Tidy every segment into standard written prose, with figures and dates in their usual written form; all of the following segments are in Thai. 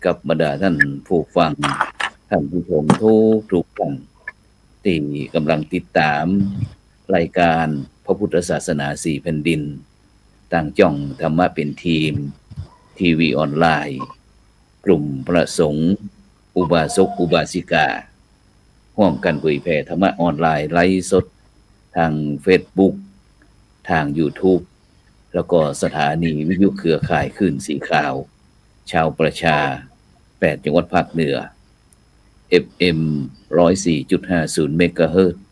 กับบรรดาท่านผู้ฟังท่านผู้ชมทุกท่านที่กำลังติดตามรายการพระพุทธศาสนาสี่แผ่นดินต่างจ่องธรรมะเป็นทีมทีวีออนไลน์กลุ่มพระสงฆ์อุบาสกอุบาสิการ่วมกันเผยแผ่ธรรมะออนไลน์ไลฟ์สดทาง Facebook ทาง YouTube แล้วก็สถานีวิทยุเครือข่ายคลื่นสีขาวชาวประชา8จังหวัดภาคเหนือ FM 104.50 เมกะเฮิรตซ์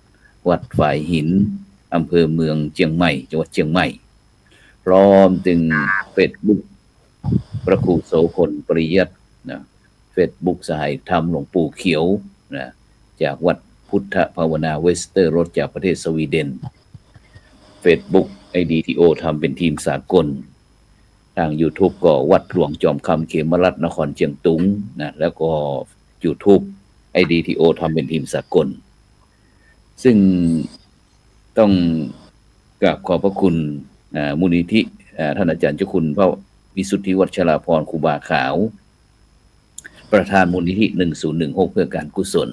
วัดฝายหินอำเภอเมืองเชียงใหม่จังหวัดเชียงใหม่พร้อมถึง Facebook พระครูโสพลปริยัตินะ Facebook สหายธรรมหลวงปู่เขียวนะจากวัดพุทธภาวนาเวสเตอร์โรดจากประเทศสวีเดน Facebook IDTO ทำเป็นทีมสากลทาง YouTube ก็วัดหลวงจอมคำเขมรัตน์นครเชียงตุงนะแล้วก็ YouTube IDTO ทำเป็นทีมสากลซึ่งต้องกราบขอบพระคุณมูลนิธิท่านอาจารย์เจ้าคุณพระวิสุทธิวัชราภรณ์ครูบาขาวประธานมูลนิธิ1016เพื่อการกุศล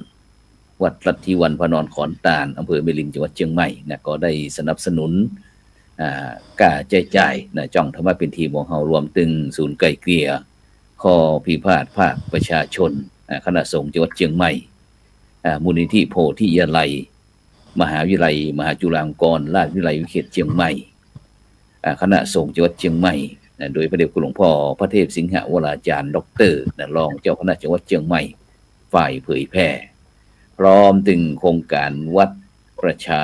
วัดลัทธิวันพระนอนขอนตาลอำเภอเมลินจังหวัดเชียงใหม่นะก็ได้สนับสนุนกล้าใจจ่ายนะจ้องทำให้เป็นทีมของเฮารวมตึงศูนย์ไก่เกลี่ยข้อพิพาทภาคประชาชนคณะสงฆ์จังหวัดเชียงใหม่มูลนิธิโพธิยาลัยมหาวิทยาลัยมหาจุฬาลงกรณราชวิทยาลัยวิเขตเชียงใหม่คณะสงฆ์จังหวัดเชียงใหม่โดยพระเดชคุณหลวงพ่อพระเทพสิงหวราจารย์ด็อกเตอร์รองเจ้าคณะจังหวัดเชียงใหม่ฝ่ายเผยแพร่พร้อมถึงโครงการวัดประชา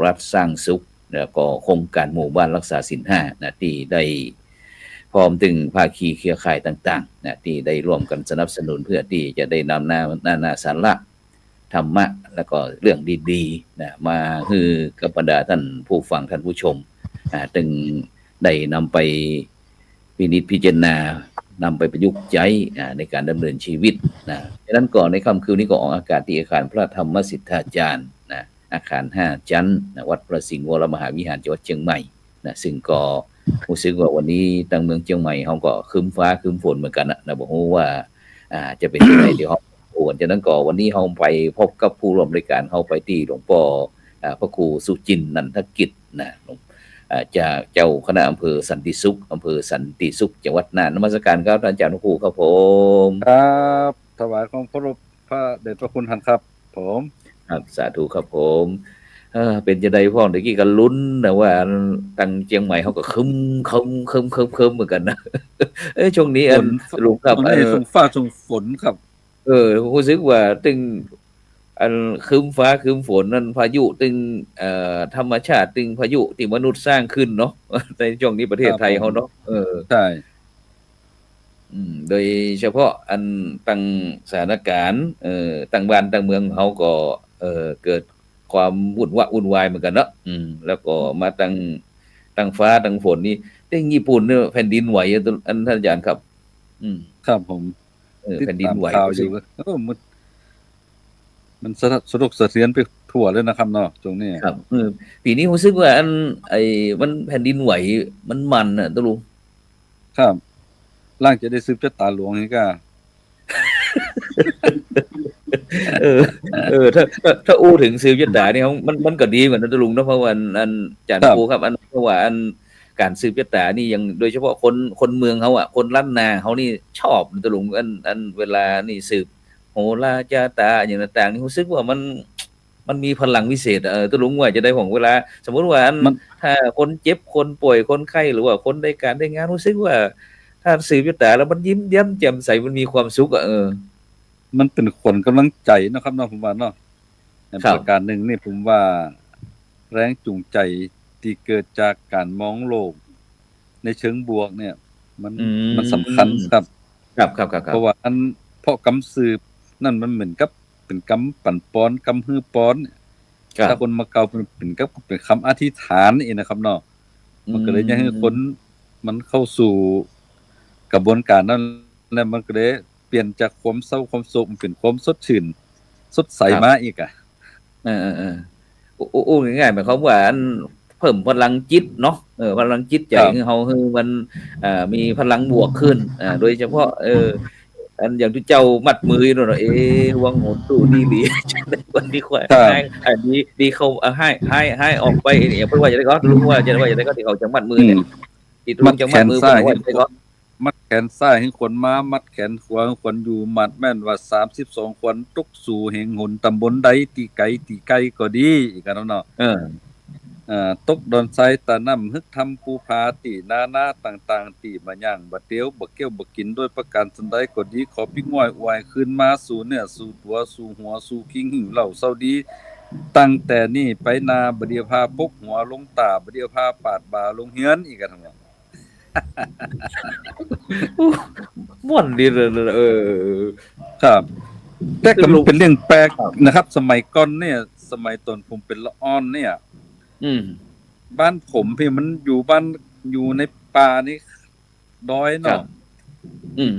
รัฐสร้างสุขแล้วก็โครงการหมู่บ้านรักษาศีล5นะที่ได้พร้อมถึงภาคีเครือข่ายต่างๆนะที่ได้ร่วมกันสนับสนุนเพื่อที่จะได้นำนาสาระธรรมะแล้วก็เรื่องดีๆนะมาคือกับบรรดาท่านผู้ฟังท่านผู้ชมจึงได้นำไปพินิจพิจารณานำไปประยุกต์ใช้ในการดำเนินชีวิตนะดังนั้นก่อนในค่ำคืนนี้ก็ออกอากาศที่อาคารพระธรรมสิทธาจารย์นะอาคาร5ชั้นนะวัดประสิงห์วรมหาวิหารจังหวัดเชียงใหม่นะซึ่งก็รู้สึกว่าวันนี้ทางเมืองเชียงใหม่เขาก็ครึ้มฟ้าครึ้มฝนเหมือนกันนะบอกว่าจะเป็นยังไงเดี๋ยววันจากนั้นก็วันนี้เขาไปพบกับผู้ร่วมรายการเขาไปที่หลวงพ่อพระครูสุจินต์นันทกิจนะจากเจ้าคณะอำเภอสันติสุขอำเภอสันติสุขจังหวัดน่านนมัสการครับอาจารย์ครูครับผมครับถวายของพระเดชพระคุณท่านครับผมครับสาธุครับผมเป็นจะได้พ่อตะกี้ก็ลุ้นนะว่าทางเชียงใหม่เขาก็คึมเหมือนกันนะช่วงนี้ลุงครับส่งฟ้าส่งฝนครับรู้สึกว่าตึงอันครึ้มฟ้าครึ้มฝนนั่นพายุตึงธรรมชาติตึงพายุที่มนุษย์สร้างขึ้นเนาะในช่วงนี้ประเทศไทยเฮาเนาะใช่โดยเฉพาะอันตั้งสถานการณ์ตั้งบ้านตั้งเมืองเฮาก็เกิดความวุ่นวายเหมือนกันเนาะแล้วก็มาตั้งฟ้าตั้งฝนนี่ที่ญี่ปุ่นเนี่ยแผ่นดินไหวอันท่านอาจารย์ครับครับผมแผ่นดินไหวอยู่มันสะดุกสะเทือนไปทั่วเลยนะครับเนาะตรงนี้ครับปีนี้รู้สึกว่าอันมันแผ่นดินไหวมันน่ะตะลุงครับร่างจะได้สืบชะตาหลวงนี่ก็ถ้าอู้ถึงสืบชะตานี่มันก็ดีเหมือนตะลุงเนาะเพราะว่าอันอาจารย์ครูครับอันเพราะว่าอันการสืบชะตานี่ยังโดยเฉพาะคนเมืองเฮาอ่ะคนล้านนาเฮานี่ชอบตะลุงอันเวลานี่สืบโหราชะตาอย่างต่างๆนี่รู้สึกว่ามันมีพลังวิเศษตะลุงว่าจะได้ของเวลาสมมุติว่าถ้าคนเจ็บคนป่วยคนไข้หรือว่าคนได้การได้งานรู้สึกว่าถ้าสืบชะตาแล้วมันยิ้มแย้มแจ่มใสมันมีความสุขมันเป็นขวัญกำลังใจนะครับเนาะผมว่าเนาะในประการหนึ่งนี่ผมว่าแรงจูงใจที่เกิดจากการมองโลกในเชิงบวกเนี่ยมันสำคัญครับเพราะว่าเพราะกำสืบนั่นมันเหมือนกับเป็นกำปั่นป้อนกำฮือป้อนถ้าคนมาเก่าเป็นคำอธิษฐานเองนะครับเนาะมันก็เลยยังให้คนมันเข้าสู่กระบวนการนั้นแล้วมันก็เลยเปลี่ยนจากความเศร้าความโศกเป็นความสดชื่นสดใสมาอีกง่ายๆหมายความว่าเพิ่มพลังจิตเนาะพลังจิตใจของเฮาคือมันมีพลังบวกขึ้นโดยเฉพาะ อันอย่างที่เจ้ามัดมือเนาะวังโหนตู้นี่หลีจังได๋วันนี้ค่อยให้อันนี้ดีเขาให้ออกไปเนี่ยเพิ่นว่าจะได้ก็ลุงว่าจะว่าจะได้ก็ที่เขาจังมัดมือเนี่ยที่ลุงจังมัดมือเพิ่นว่าจะได้ก็มัดแขนซ้ายให้คนมามัดแขนขวาให้คนอยู่มัดแม่นว่า32คนตกสู่แห่งหนตำบลใดที่ไกลก็ดีอีกกันเนาะตกดอนไซตะน้ำฮึกทำปูพาตินาต่างๆที่มาย่างบ่เตียวบ่เกี้ยวบ่กินด้วยประการสันใดก็ดีขอพี่ง่อยอวยคืนมาสู่เนื้อสู่ตัวสู่หัวสู่คิงหิวเหล่าเซาดีตั้งแต่นี้ไปนาบ่เดียวพาปกหัวลงตาบ่เดียวพาปาดบ่าลงเฮือนอีกกันทั้งนั้นม่วนดีครับแต่ก็เป็นเรื่องแปลกนะครับสมัยก่อนเนี่ยสมัยตอนผมเป็นละอ่อนเนี่ยบ้านผมพี่มันอยู่ในป่านี่ดอยเนาะ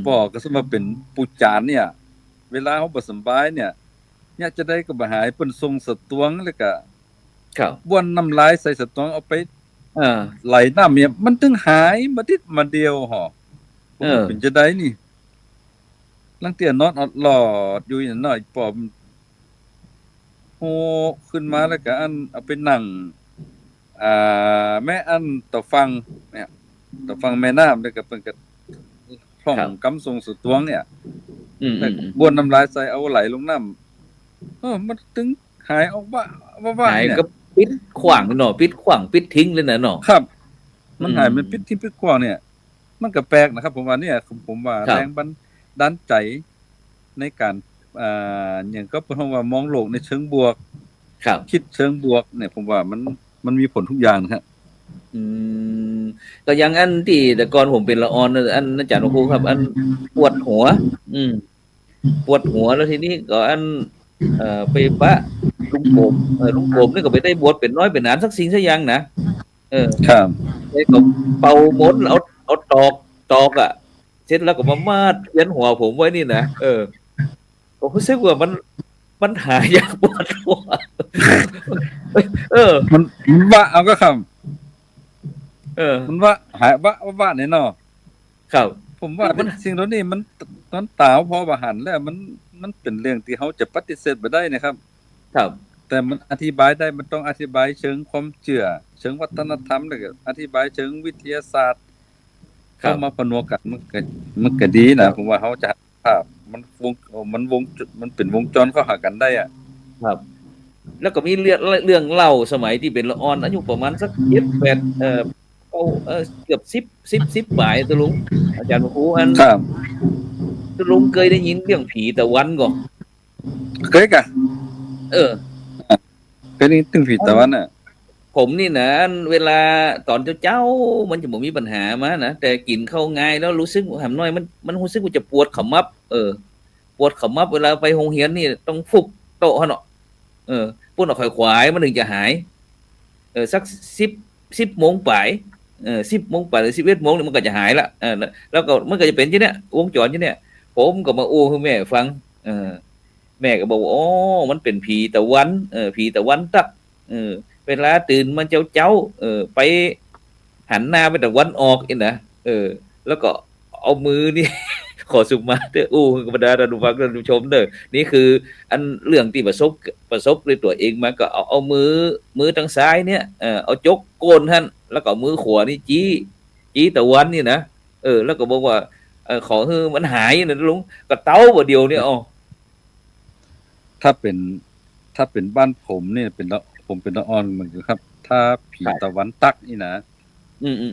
พ่อก็สมาเป็นปู่จานเนี่ยเวลาเฮาบ่สบายเนี่ยจะได้ก็บ่หายเพิ่นส่งสตวงแล้วก็บ้วนน้ำลายใส่สตวงเอาไปไหลน้ำเนี่ยมันถึงหายมาติดมาเดียวหอเป็นจะได้นี่ลังเตียนอนอดหลอดอยู่อย่างน้อยปอมโหขึ้นมาแล้วก็อันเอาไปนั่งแม่อันตะฟังเนี่ยตะฟังแม่น้ำแล้วก็เพิ่นก็ท่องกำทรงสุดตวงเนี่ยบ้วนน้ำลายใส่เอาไหลลงน้ำมันถึงหายออกว่าหายก็ปิดขวางเนาะปิดขวางปิดทิ้งเลยนะเนาะครับมันหายมันปิดทิ้งปิดขวางเนี่ยมันก็แปลกนะครับผมว่าเนี่ยผมว่าแรงบันดาลใจในการอย่างก็เพิ่นว่ามองโลกในเชิงบวกคิดเชิงบวกเนี่ยผมว่ามันมีผลทุกอย่างนะครับก็อย่างอันที่แต่ก่อนผมเป็นละออนอันอาจารย์ครูครับอันปวดหัวปวดหัวแล้วทีนี้ก็อันไปปะลุงผมนี่ก็ไปได้บวชเป็นน้อยเป็นนานสักสิ่งสักอย่างนะครับแล้วก็เป่ามนต์เอาตอกอ่ะเสร็จแล้วก็มามาดเขียนหัวผมไว้นี่นะผมรู้สึกว่ามันหายากปวดหัวมันว่าเอาก็คำมันว่าหายว่าแน่นอนครับผมว่าสิ่งเหล่านี้มันตอนตาวพอบ่หันแล้วมันเป็นเรื่องที่เฮาจะปฏิเสธบ่ได้นะครับครับแต่มันอธิบายได้มันต้องอธิบายเชิงความเชื่อเชิงวัฒนธรรมแล้วก็อธิบายเชิงวิทยาศาสตร์เข้ามาผนวกกันมันก็ดีนะผมว่าเฮาจะภาพมันเป็นวงจรเข้าหากันได้อ่ะครับแล้วก็มีเรื่องเล่าสมัยที่เป็นละอ่อนอายุประมาณสัก7-8เกือบ10ปลายตะลุงอาจารย์ครูอันครับตะลุงเคยได้ยินเรื่องผีตะวันก่อเคยกะเคยได้ยินถึงผีตะวันน่ะผมนี่นะเวลาตอนเจ้ามันจะบ่มีปัญหามานะแต่กินเข้าง่ายแล้วรู้สึกหำน้อยมันรู้สึกว่าจะปวดขมับปวดขมับเวลาไปโรงเรียนนี่ต้องฟุกโต๊ะเนาะปุ่นออกขวายมันถึงจะหายสัก10 โมงปลาย10 โมงปลายหรือ11 โมงนี่มันก็จะหายละแล้วก็มันก็จะเป็นจังเนี้ยวงจรจังเนี้ยผมก็มาอู้ให้แม่ฟังแม่ก็บอกว่าอ๋อมันเป็นผีตะวันผีตะวันตักเวลาตื่นมันเจ้าไปหันหน้าไปตะวันออกนะแล้วก็เอามือนี่ ขอสุมาเด้อบรรดาท่านผู้ฟังท่านผู้ชมเด้อนี่คืออันเรื่องที่ประสบด้วยตัวเองมาก็เอามือทางซ้ายเนี่ยเอาจกโกนท่านแล้วก็มือขวานี่จี้ตะวันนี่นะแล้วก็บอกว่าขอให้มันหายนะลุงก็เต้าบ่เดียวเนี่ยถ้าเป็นบ้านผมเนี่ยผมเป็นละอ่อนเหมือนกันครับถ้าผีตะวันตักนี่นะ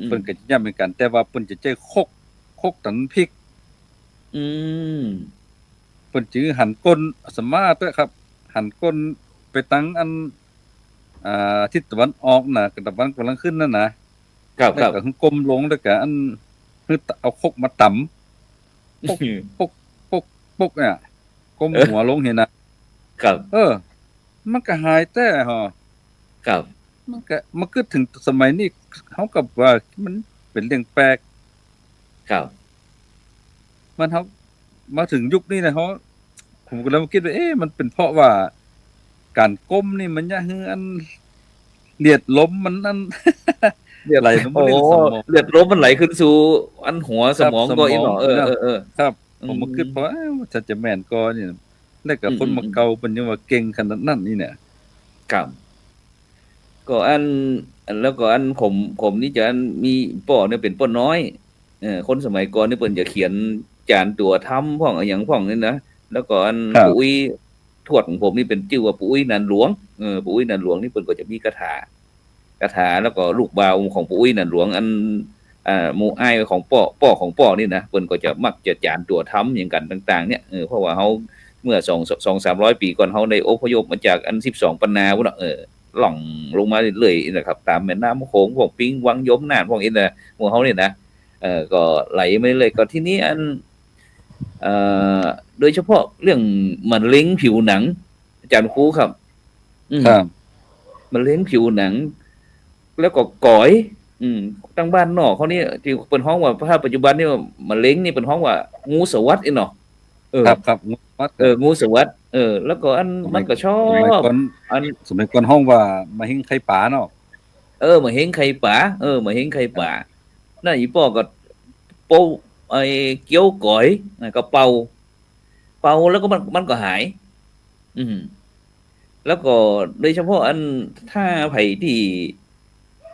เพิ่นก็จะย้ำเหมือนกันแต่ว่าเพิ่นจะใช้คกตันพริกเพิ่นจื้อหันก้นสมาร์ทด้วยครับหันก้นไปตั้งอันทิศตะวันออกน่ะกับตะวันกำลังขึ้นนั่นนะครับแล้วก็ก้มลงแล้วก็อันคือเอาคกมาตำปกเนี่ยก้มหัวลงเห็นนะครับมันก็หายแต่ครับมันก็ถึงสมัยนี้เฮากับว่ามันเป็นเรื่องแปลกครับมันเฮามาถึงยุคนี้นะผมก็เลยคิดว่ามันเป็นเพราะว่าการก้มนี่มันยะฮืออันเลือดลมมันอันเลือดไหลเลือดลมมันไหลขึ้นสู่อันหัวสมองก็อีหนอครับ ผมมาคิดเพราะว่าฉันจะแม่นก็นี่แล้วก็คนมาเก่าเพิ่นยังว่าเก่งขนาดนั้นนี่เนี่ยครับก็แล้วก็ผมนี่จะมีป้อเนี่ยเป็นป้อน้อยคนสมัยก่อนนี่เพิ่นจะเขียนจานตัวทำพ้องอะหยังพ้องนี่นะแล้วก็ปู่อุ้ยทวดของผมนี่เป็นชื่อว่าปู่อุ้ยนันหลวงปู่อุ้ยนันหลวงนี่เพิ่นก็จะมีคาถาแล้วก็ลูกบ่าวของปู่อุ้ยนันหลวงหมู่อ้ายของป้อของป้อนี่นะเพิ่นก็จะมักจะจานตัวทำหยังกันต่างๆเนี่ยเพราะว่าเฮาเมื่อ200-300 ปีก่อนเฮาได้อพยพมาจาก12ปันนาพุ่นเนาะหล่องลงมาเรื่อยๆนะครับตามแม่น้ำโขงพวกปิงวังยมน่านพวกนี้นะหมู่เฮานี่นะก็ไหลมาเรื่อยๆก็ทีนี้เอ่อโดยเฉพาะเรื่องมะเร็งผิวหนังอาจารย์ครูครับครับมะเร็งผิวหนังแล้วก็ก๋อยทางบ้านนอกเขานี่ที่เปิ้นฮ้องว่าถ้าปัจจุบันนี่มะเร็งนี่เปิ้นฮ้องว่างูสวัสดิ์อีเนาะครับงูวัดงูสวัสดิ์แล้วก็มันก็ชอสมัยบก่อนอัน สมัยก่อนห้องว่ามะเฮ็งไข่ปลาเนาะมาเห็นไข่ป๋ามาเห็นไข่ป๋านั่นอีป้อก็โป้ไอ้เกี๊ยวก๋อยก็เป่าแล้วก็มันก็หาย อืมแล้วก็โดยเฉพาะถ้าไผที่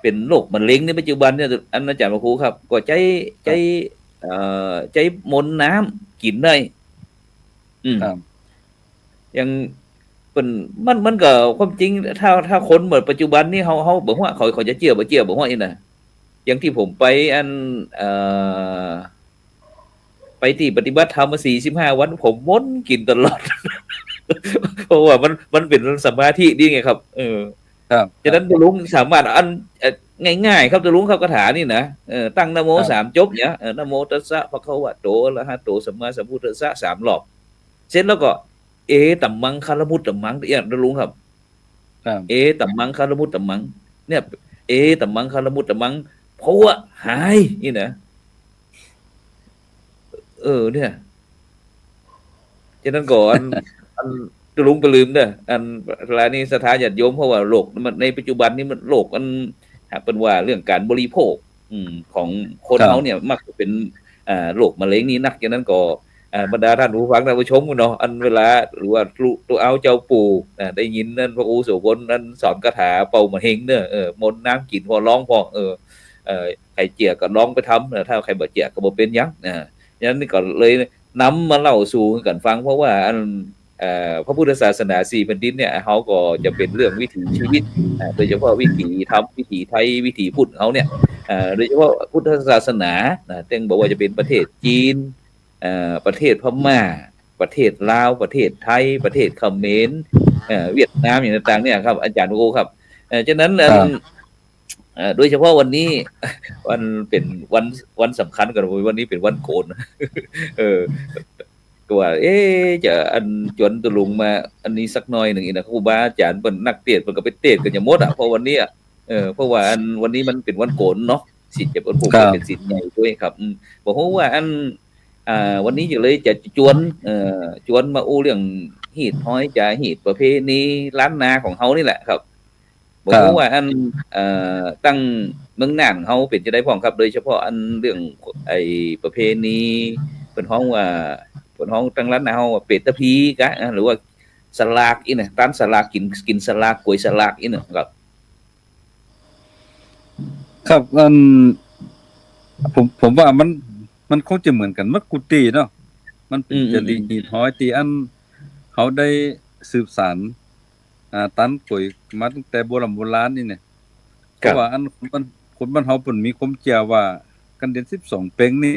เป็นโรคมะเร็งในปัจจุบันเนี่ยอาจารย์ครูครับ ก็ใจใจมนต์น้ำกินได้ครับอย่างเป็นมันก็ความจริงถ้าคนเหมือนปัจจุบันนี่เฮาบอกว่าเขาจะเจียวบ่เจียวบอกว่าอีน่ะอย่างที่ผมไปไปที่ปฏิบัติธรรมมา45 วันผมม้นกินตลอด เพราะว่ามันเป็นสมาธิดีไงครับครับฉะนั้นตะลุงสามารถง่ายๆครับตะลุงครับคาถานี่นะตั้งนะโม3จบเนี่ยนะโมตัสสะภะคะวะโตอะระหะโตสัมมาสัมพุทธัสสะ3รอบเสร็จแล้วก็ตัมมังคารมุตตัมมังอย่างตะลุงครับตัมมังคารมุตตัมมังเนี่ยตัมมังคารมุตตัมมังเพราะว่าหายนี่นะเนี่ยฉะนั้นก่อนตะลุงไปลืมเด้อเวลานี้สถาญาติโยมเพราะว่าโลกมันในปัจจุบันนี้มันโลกมันเป็นว่าเรื่องการบริโภคของคนเฮาเนี่ยมักจะเป็นโรคมะเร็งนี้นักฉะนั้นก็บรรดาท่านผู้ฟังท่านผู้ชมเนาะเวลาหรือว่าตัวเอาเจ้าปู่ได้ยินนั่นพระอูโสพลนั้นสอนคาถาเป่ามะเฮงเด้อมนต์น้ำกินพอร้องพอใครเจียก็ร้องไปทำถ้าใครบ่เจียก็บ่เป็นหยังฉะนั้นนี่ก็เลยนำมาเล่าสู่กันฟังเพราะว่าพระพุทธศาสนา4แผ่นดินเนี่ยเขาก็จะเป็นเรื่องวิถีชีวิตโดยเฉพาะวิถีธรรมวิถีไทยวิถีพุทธเขาเนี่ยโดยเฉพาะพุทธศาสนาซึ่งบอกว่าจะเป็นประเทศจีนประเทศพม่าประเทศลาวประเทศไทยประเทศเขมรเวียดนามอย่างต่างๆเนี่ยครับอาจารย์โอครับฉะนั้นโดยเฉพาะวันนี้วันเป็นวันสำคัญกันวันนี้เป็นวันโกนก็ว่าจะจวนตะลุงมาอันนี้สักหน่อยหนึ่งอีกนะครูบาอาจารย์เป็นนักเทศน์มันก็ไปเทศน์กันอย่างหมดเพราะวันนี้เพราะว่าวันนี้มันเป็นวันโกนเนาะศีลจะเป็นผู้เป็นศีลใหญ่ด้วยครับบอกว่าวันนี้เลยจะจวนมาอู้เรื่องหีดห้อยจะหีดประเพณีล้านนาของเฮานี่แหละครับบอกว่าตั้งเมืองน่านเฮาเป็นจะได้พ้องครับโดยเฉพาะเรื่องไอ้ประเพณีเป็นฮ้องว่าเป็นฮ้องตั้งร้านนาเฮาเป็ดตะพีกะหรือว่าสลากอีน่ะร้านสลากกินสลากกล้วยสลากอีน่ะครับครับผมว่ามันคงจะเหมือนกันมักกุฏิเนาะมันเป็นจะดีหีดห้อยที่เฮาได้สืบสานตันป่วยมาตั้งแต่โบราณนี่เนี่ยเพราะว่าคนบ้านเฮาเพิ่นมีความเชื่อว่ากันเดือน12เป็งนี่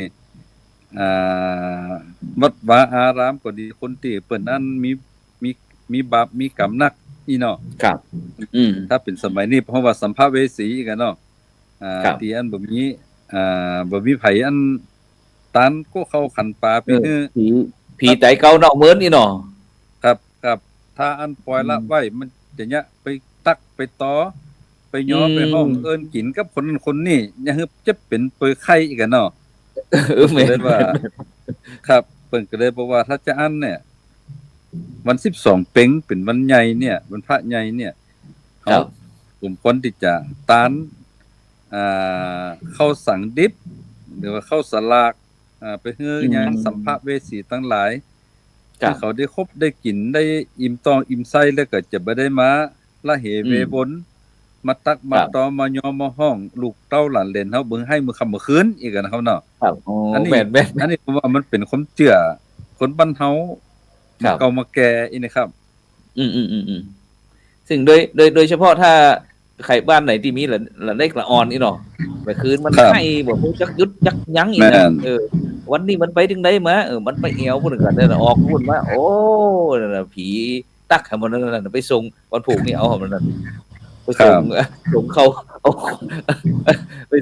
วัดวาอารามก็ดีคนที่เปิ้นมีบาปมีกรรมหนักอีเนาะครับถ้าเป็นสมัยนี้เพราะว่าสัมภเวสีกันเนาะที่บ่มีไผตันก็เข้าขันป่าไปผีไตเก่าเนาะเหมือนนี่เนาะครับถ้าปล่อยละไว้มันจะเนี่ยไปตักไปตอไปย้อไปห้องเอิ้นกินกับคนนี้อย่าฮึจะเป็นเปื้อไข่อีกกันเนาะแม่นว่าครับเพิ่นก็เลยบอกว่าถ้าจะเนี่ยวัน12เป็งเป็นวันใหญ่เนี่ยวันพระใหญ่เนี่ยผมควรที่จะตานข้าวสังดิบหรือว่าข้าวสลาก ไปเฮืออืหยังสัมภมเวสีทั้งหลายครัที่เขาบได้คบได้กินได้อิ่มท้องอิ่มไส้แล้วก็จะบ่ได้มาละเหอืมเวบนมาตักมาตอครับมายอมาฮ้องลูกเต้าหลานเหลนเฮาเบิ่งให้มื้อค่ำมื้อคืนอีกอะนะครับเนาะครับอ๋ออันนี้แม่นๆผมว่ามันเป็นความเชื่อคนบ้านเฮามาครับเก่ามาแก่อีนี่ครับอืมๆๆๆซึ่งโดยเฉพาะถ้าใครบ้านไหนที่มีละเล็กละอ่อนนี่เนาะแต่คืนมันครับให้บ่รู้จักหยุดจักยั้งอีกแม่นะนวันนี้มันไปถึงใดมามันไปแอวพุ่นก็นั่นน่ะออกพุ่นมาโอ้นั่นน่ะผีตักให้มันนั่นน่ะไปส่งวันพรุ่งนี้เอาให้มันนั่นไปส่ง ครับ ส่งเขาเอาไป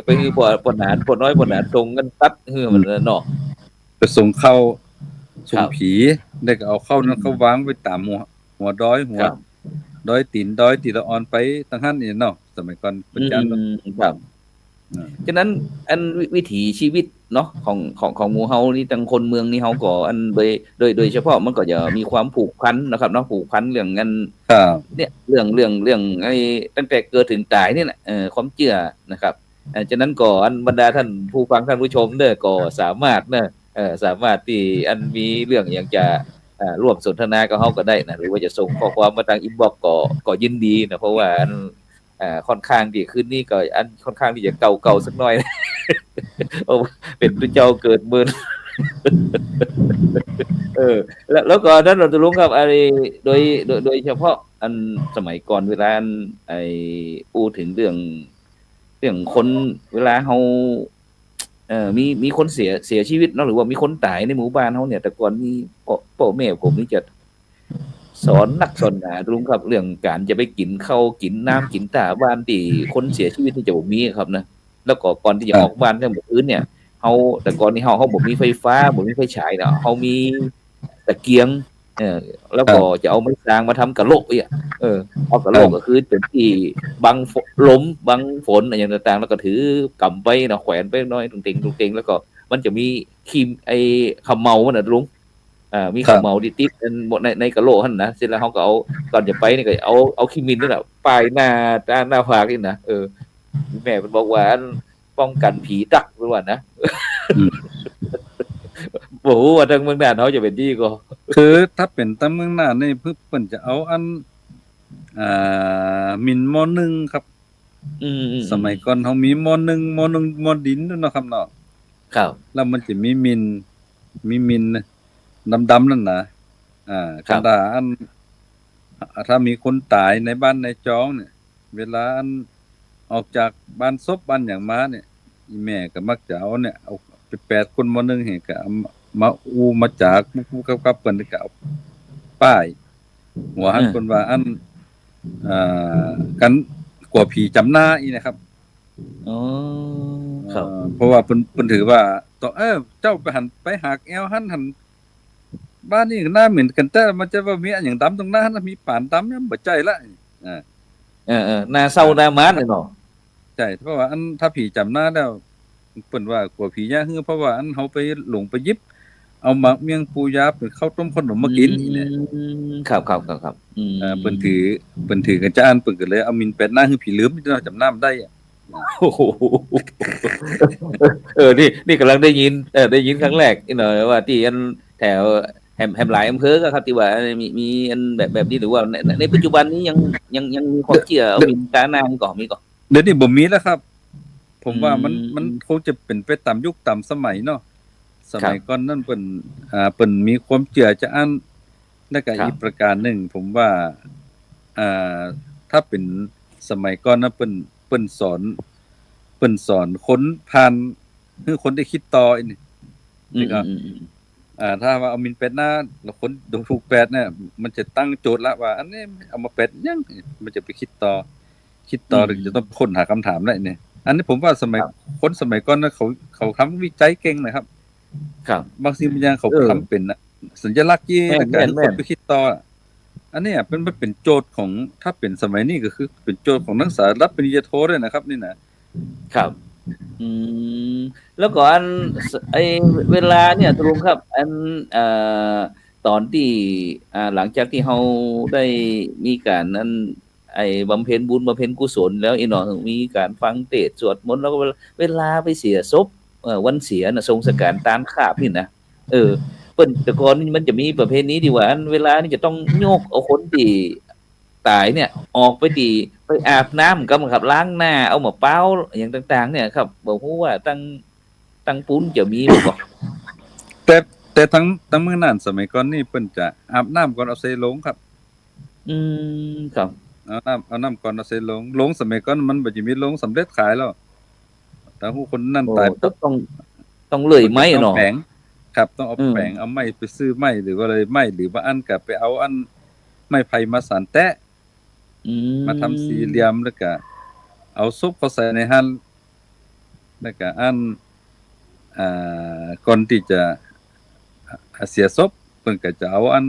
ไปคือปอหนานปอน้อยปอหนานส่งกันตัดฮือมันนั่นเนาะไปส่งเข้าส่งครับผีแล้วก็เอาเข้าอืนั้นเขามวางไว้ตามหัวดอยหัวครับดอยตีนดอยตีละออนไปทางหั้นนี่เนาะสมัยก่อนเป็อืนจั่นเนาะมๆครับ อาฉะนั้นอันวิถีชีวิตเนาะของหมู่เฮานี่จังคนเมืองนี่เฮาก็อันโดยเฉพาะมันก็จะมีความผูกพันนะครับเนาะผูกพันเรื่องอันครับเนี่ยเรื่องไอ้ตั้งแต่เกิดถึงตายนี่แหละความเชื่อนะครับฉะนั้นก็อันบรรดาท่านผู้ฟังท่านผู้ชมเด้อก็สามารถเนาะสามารถที่อันมีเรื่องอยากจะร่วมสนทนากับเฮาก็ได้นะหรือว่าจะส่งข้อความมาทางอินบ็อกซ์ก็ยินดีนะเพราะว่าอันค่อนข้างที่คืนนี้ก็อันค่อนข้างที่จะเก่าๆสักหน่อย โอ้เป็นพระเจ้าเกิดเมืองเออแล้วก็นั้นเราจะรู้ครับอะไรโดยเฉพาะอันสมัยก่อนเวลาอันไอ้พูดถึงเรื่องคนเวลาเฮามีคนเสียชีวิตเนาะหรือว่ามีคนตายในหมู่บ้านเฮาเนี่ยแต่ก่อนมีพ่อแม่ผมนี่จะสอนนักสอนหนาลุงครับเรื่องการจะไปกินข้าวกินน้ำกินท่าบ้านที่คนเสียชีวิตนี่จะบ่มีอะครับนะแล้วก็ก่อนที่จะครับออกบ้านเนี่ยมื้ออื่นเนี่ยเฮาแต่ก่อนนี้เฮาบ่มีไฟฟ้าบ่มีไฟฉายเนาะเฮามีตะเกียงเออแล้วก็ครับจะเอาไม้สร้างมาทำกะโหลกอีกอะเอากะโหลกก็ครับคือเป็นที่บังลมบังฝนอะไรอย่างต่างๆแล้วก็ถือกำไปเนาะแขวนไปหน่อยตุงติงๆแล้วก็มันจะมีครีมไอ้ขมเมามันน่ะลุงมีครับขมเมาติดๆอันบ่ในกะโหลกหั่นนะเสร็จแล้วเขาก็เอาก่อนจะไปนี่ก็เอาขี้มิลนั่นน่ะป้ายหน้าผากนี่นะแม่มันบอกว่าอันป้องกันผีดักเพิ่นว่านะอืมบ่ฮู้ว่าทางเมืองน่านเขาจะเป็นดีกว่าคือถ้าเป็นตามเมืองน่านนี่เพิ่นจะเอาอันอ่มินม.1ครับอืสมัมๆๆยก่อนเฮามีม.1ม.ดินเนาะครับเนาะครับแล้วมันจะมีมินดำๆนั่นน่ะครัคันบถ้าถ้ามีคนตายในบ้านในจองเนี่ยเวลาออกจากบ้านศพบ้านหยังมาเนี่ยอีแม่ก็มักจะเอาเนี่ยเอาไปแปดคนม.1ให้ก็เอามาอู้มาจากผู้ๆกับเพิ่นก็เอาป้ายหัวเอหันอเพิ่นว่าอ่ากันกลัวผีจำหน้าอีนะครับอ๋อครับ เพราะว่าเพิ่นถือว่าต้องเจ้าไปหากแอวหันบ้านนี้ก็หน้าเหมือนกันแต่มันจะว่ามีอันหยังดำตรงหน้าหันมีป่านดำยังบ่ใจละอา หน้าเศร้าหน้าม้านเลยเนาะใช่เพราะว่าถ้าผีจำหน้าแล้วเพิ่นว่ากลัวผีย่าฮือเพราะว่าเฮาไปหลงไปหยิบเอาหมากเมี่ยงปูยาเป็นข้าวต้มขนมอืมากินอีเนี่ยครับๆๆๆเพิ่นถือกันจะเพิ่นก็เลยเอามินแปดหน้าฮือผีลืมที่เราจำหน้ามันได้อะโอ้โฮนี่กำลังได้ยินได้ยินครั้งแรกนี่หน่อยว่าที่อันแถวแหมหลายอำเภอก็ครับที่ว่ามีอันแบบนี้หรือว่าในปัจจุบันนี้ยังมีความเชื่อเอาเดี๋ยวหมิ่นตาหน้ามีก่อเดี๋ยวนี้บ่มีแล้วครับ ผมอืว่ามันมคงจะเป็นไปตามยุคตามสมัยเนาะสมัยก่อครับนนั้นเพิ่นมีความเชื่อจะแล้วก็ครับอีกประการหนึ่งผมว่าอ่าถ้าเป็นสมัยก่อนนะเพิ่นสอนคนผ่านคือคนได้คิดต่ออีนี่อืนี่ก็มๆๆถ้าว่าเอามินเป็ดหน้าแล้วคนดูถูกแปดเนี่ยมันจะตั้งโจทย์แล้วว่าอันนี้เอามาเป็ดยังมันจะไปคิดต่อหรือจะต้องค้นหาคำถามได้เนี่ยอันนี้ผมว่าครับคนสมัยก่อนนะเขาทำวิจัยเก่งนะครับครับบางสิ่งบางอย่างเขาเออทำเป็นสัญลักษณ์ยี่แม่แล้วก็ให้คนนๆไปคิดต่ออันเนี้ยมันเป็นโจทย์ของถ้าเป็นสมัยนี้ก็คือเป็นโจทย์ของนักศึกษารับปริญญาโทด้วยนะครับนี่นะๆครับ อืมแล้วก็อันไอ้เวลาเนี่ยตกลงครับอันเอ่อตอนที่หลังจากที่เราได้มีการนั้นไอ้บำเพ็ญบุญบำเพ็ญกุศลแล้วอีเนาะมีการฟังเทศน์สวดมนต์แล้วก็เวลาไปเสียศพ วันเสียน่ะทรงสการตานคาบนี่นะเออเปิ้นแต่ก่อนนี่มันจะมีประเพณีที่ว่าอันเวลานี่จะต้องโยกเอาคนที่ตายเนี่ยออกไปที่ไปอาบน้ำก็ครับล้างหน้าเอามาเป้าอย่างต่างๆเนี่ยครับบ่ฮู้ว่าตั้งปุ้นจะมีบ่ แต่ทั้งมื้อนั้นสมัยก่อนนี่เพิ่นจะอาบน้ำก่อนเอาใส่โลงครับ ครับ เอาน้ำก่อนเอาใส่โลงสมัยก่อนมันบ่สิมีโลงสำเร็จขายแล้วแต่ผู้คนนั้น โอ้ ตาย ต้องเลื่อยไม้เนาะ แผงครับต้องเอา อืม แผงเอาไม้ไปซื้อไม้หรือว่าอะไรไม้หรือว่าอันก็ไปเอาอันไม้ไผ่มาสานแตะ มาทำสี่เหลี่ยมแล้วก็เอาซุปเข้าใส่ในหั่นแล้วก็อันก่อนที่จะเสียศพเพิ่นก็จะเอาอัน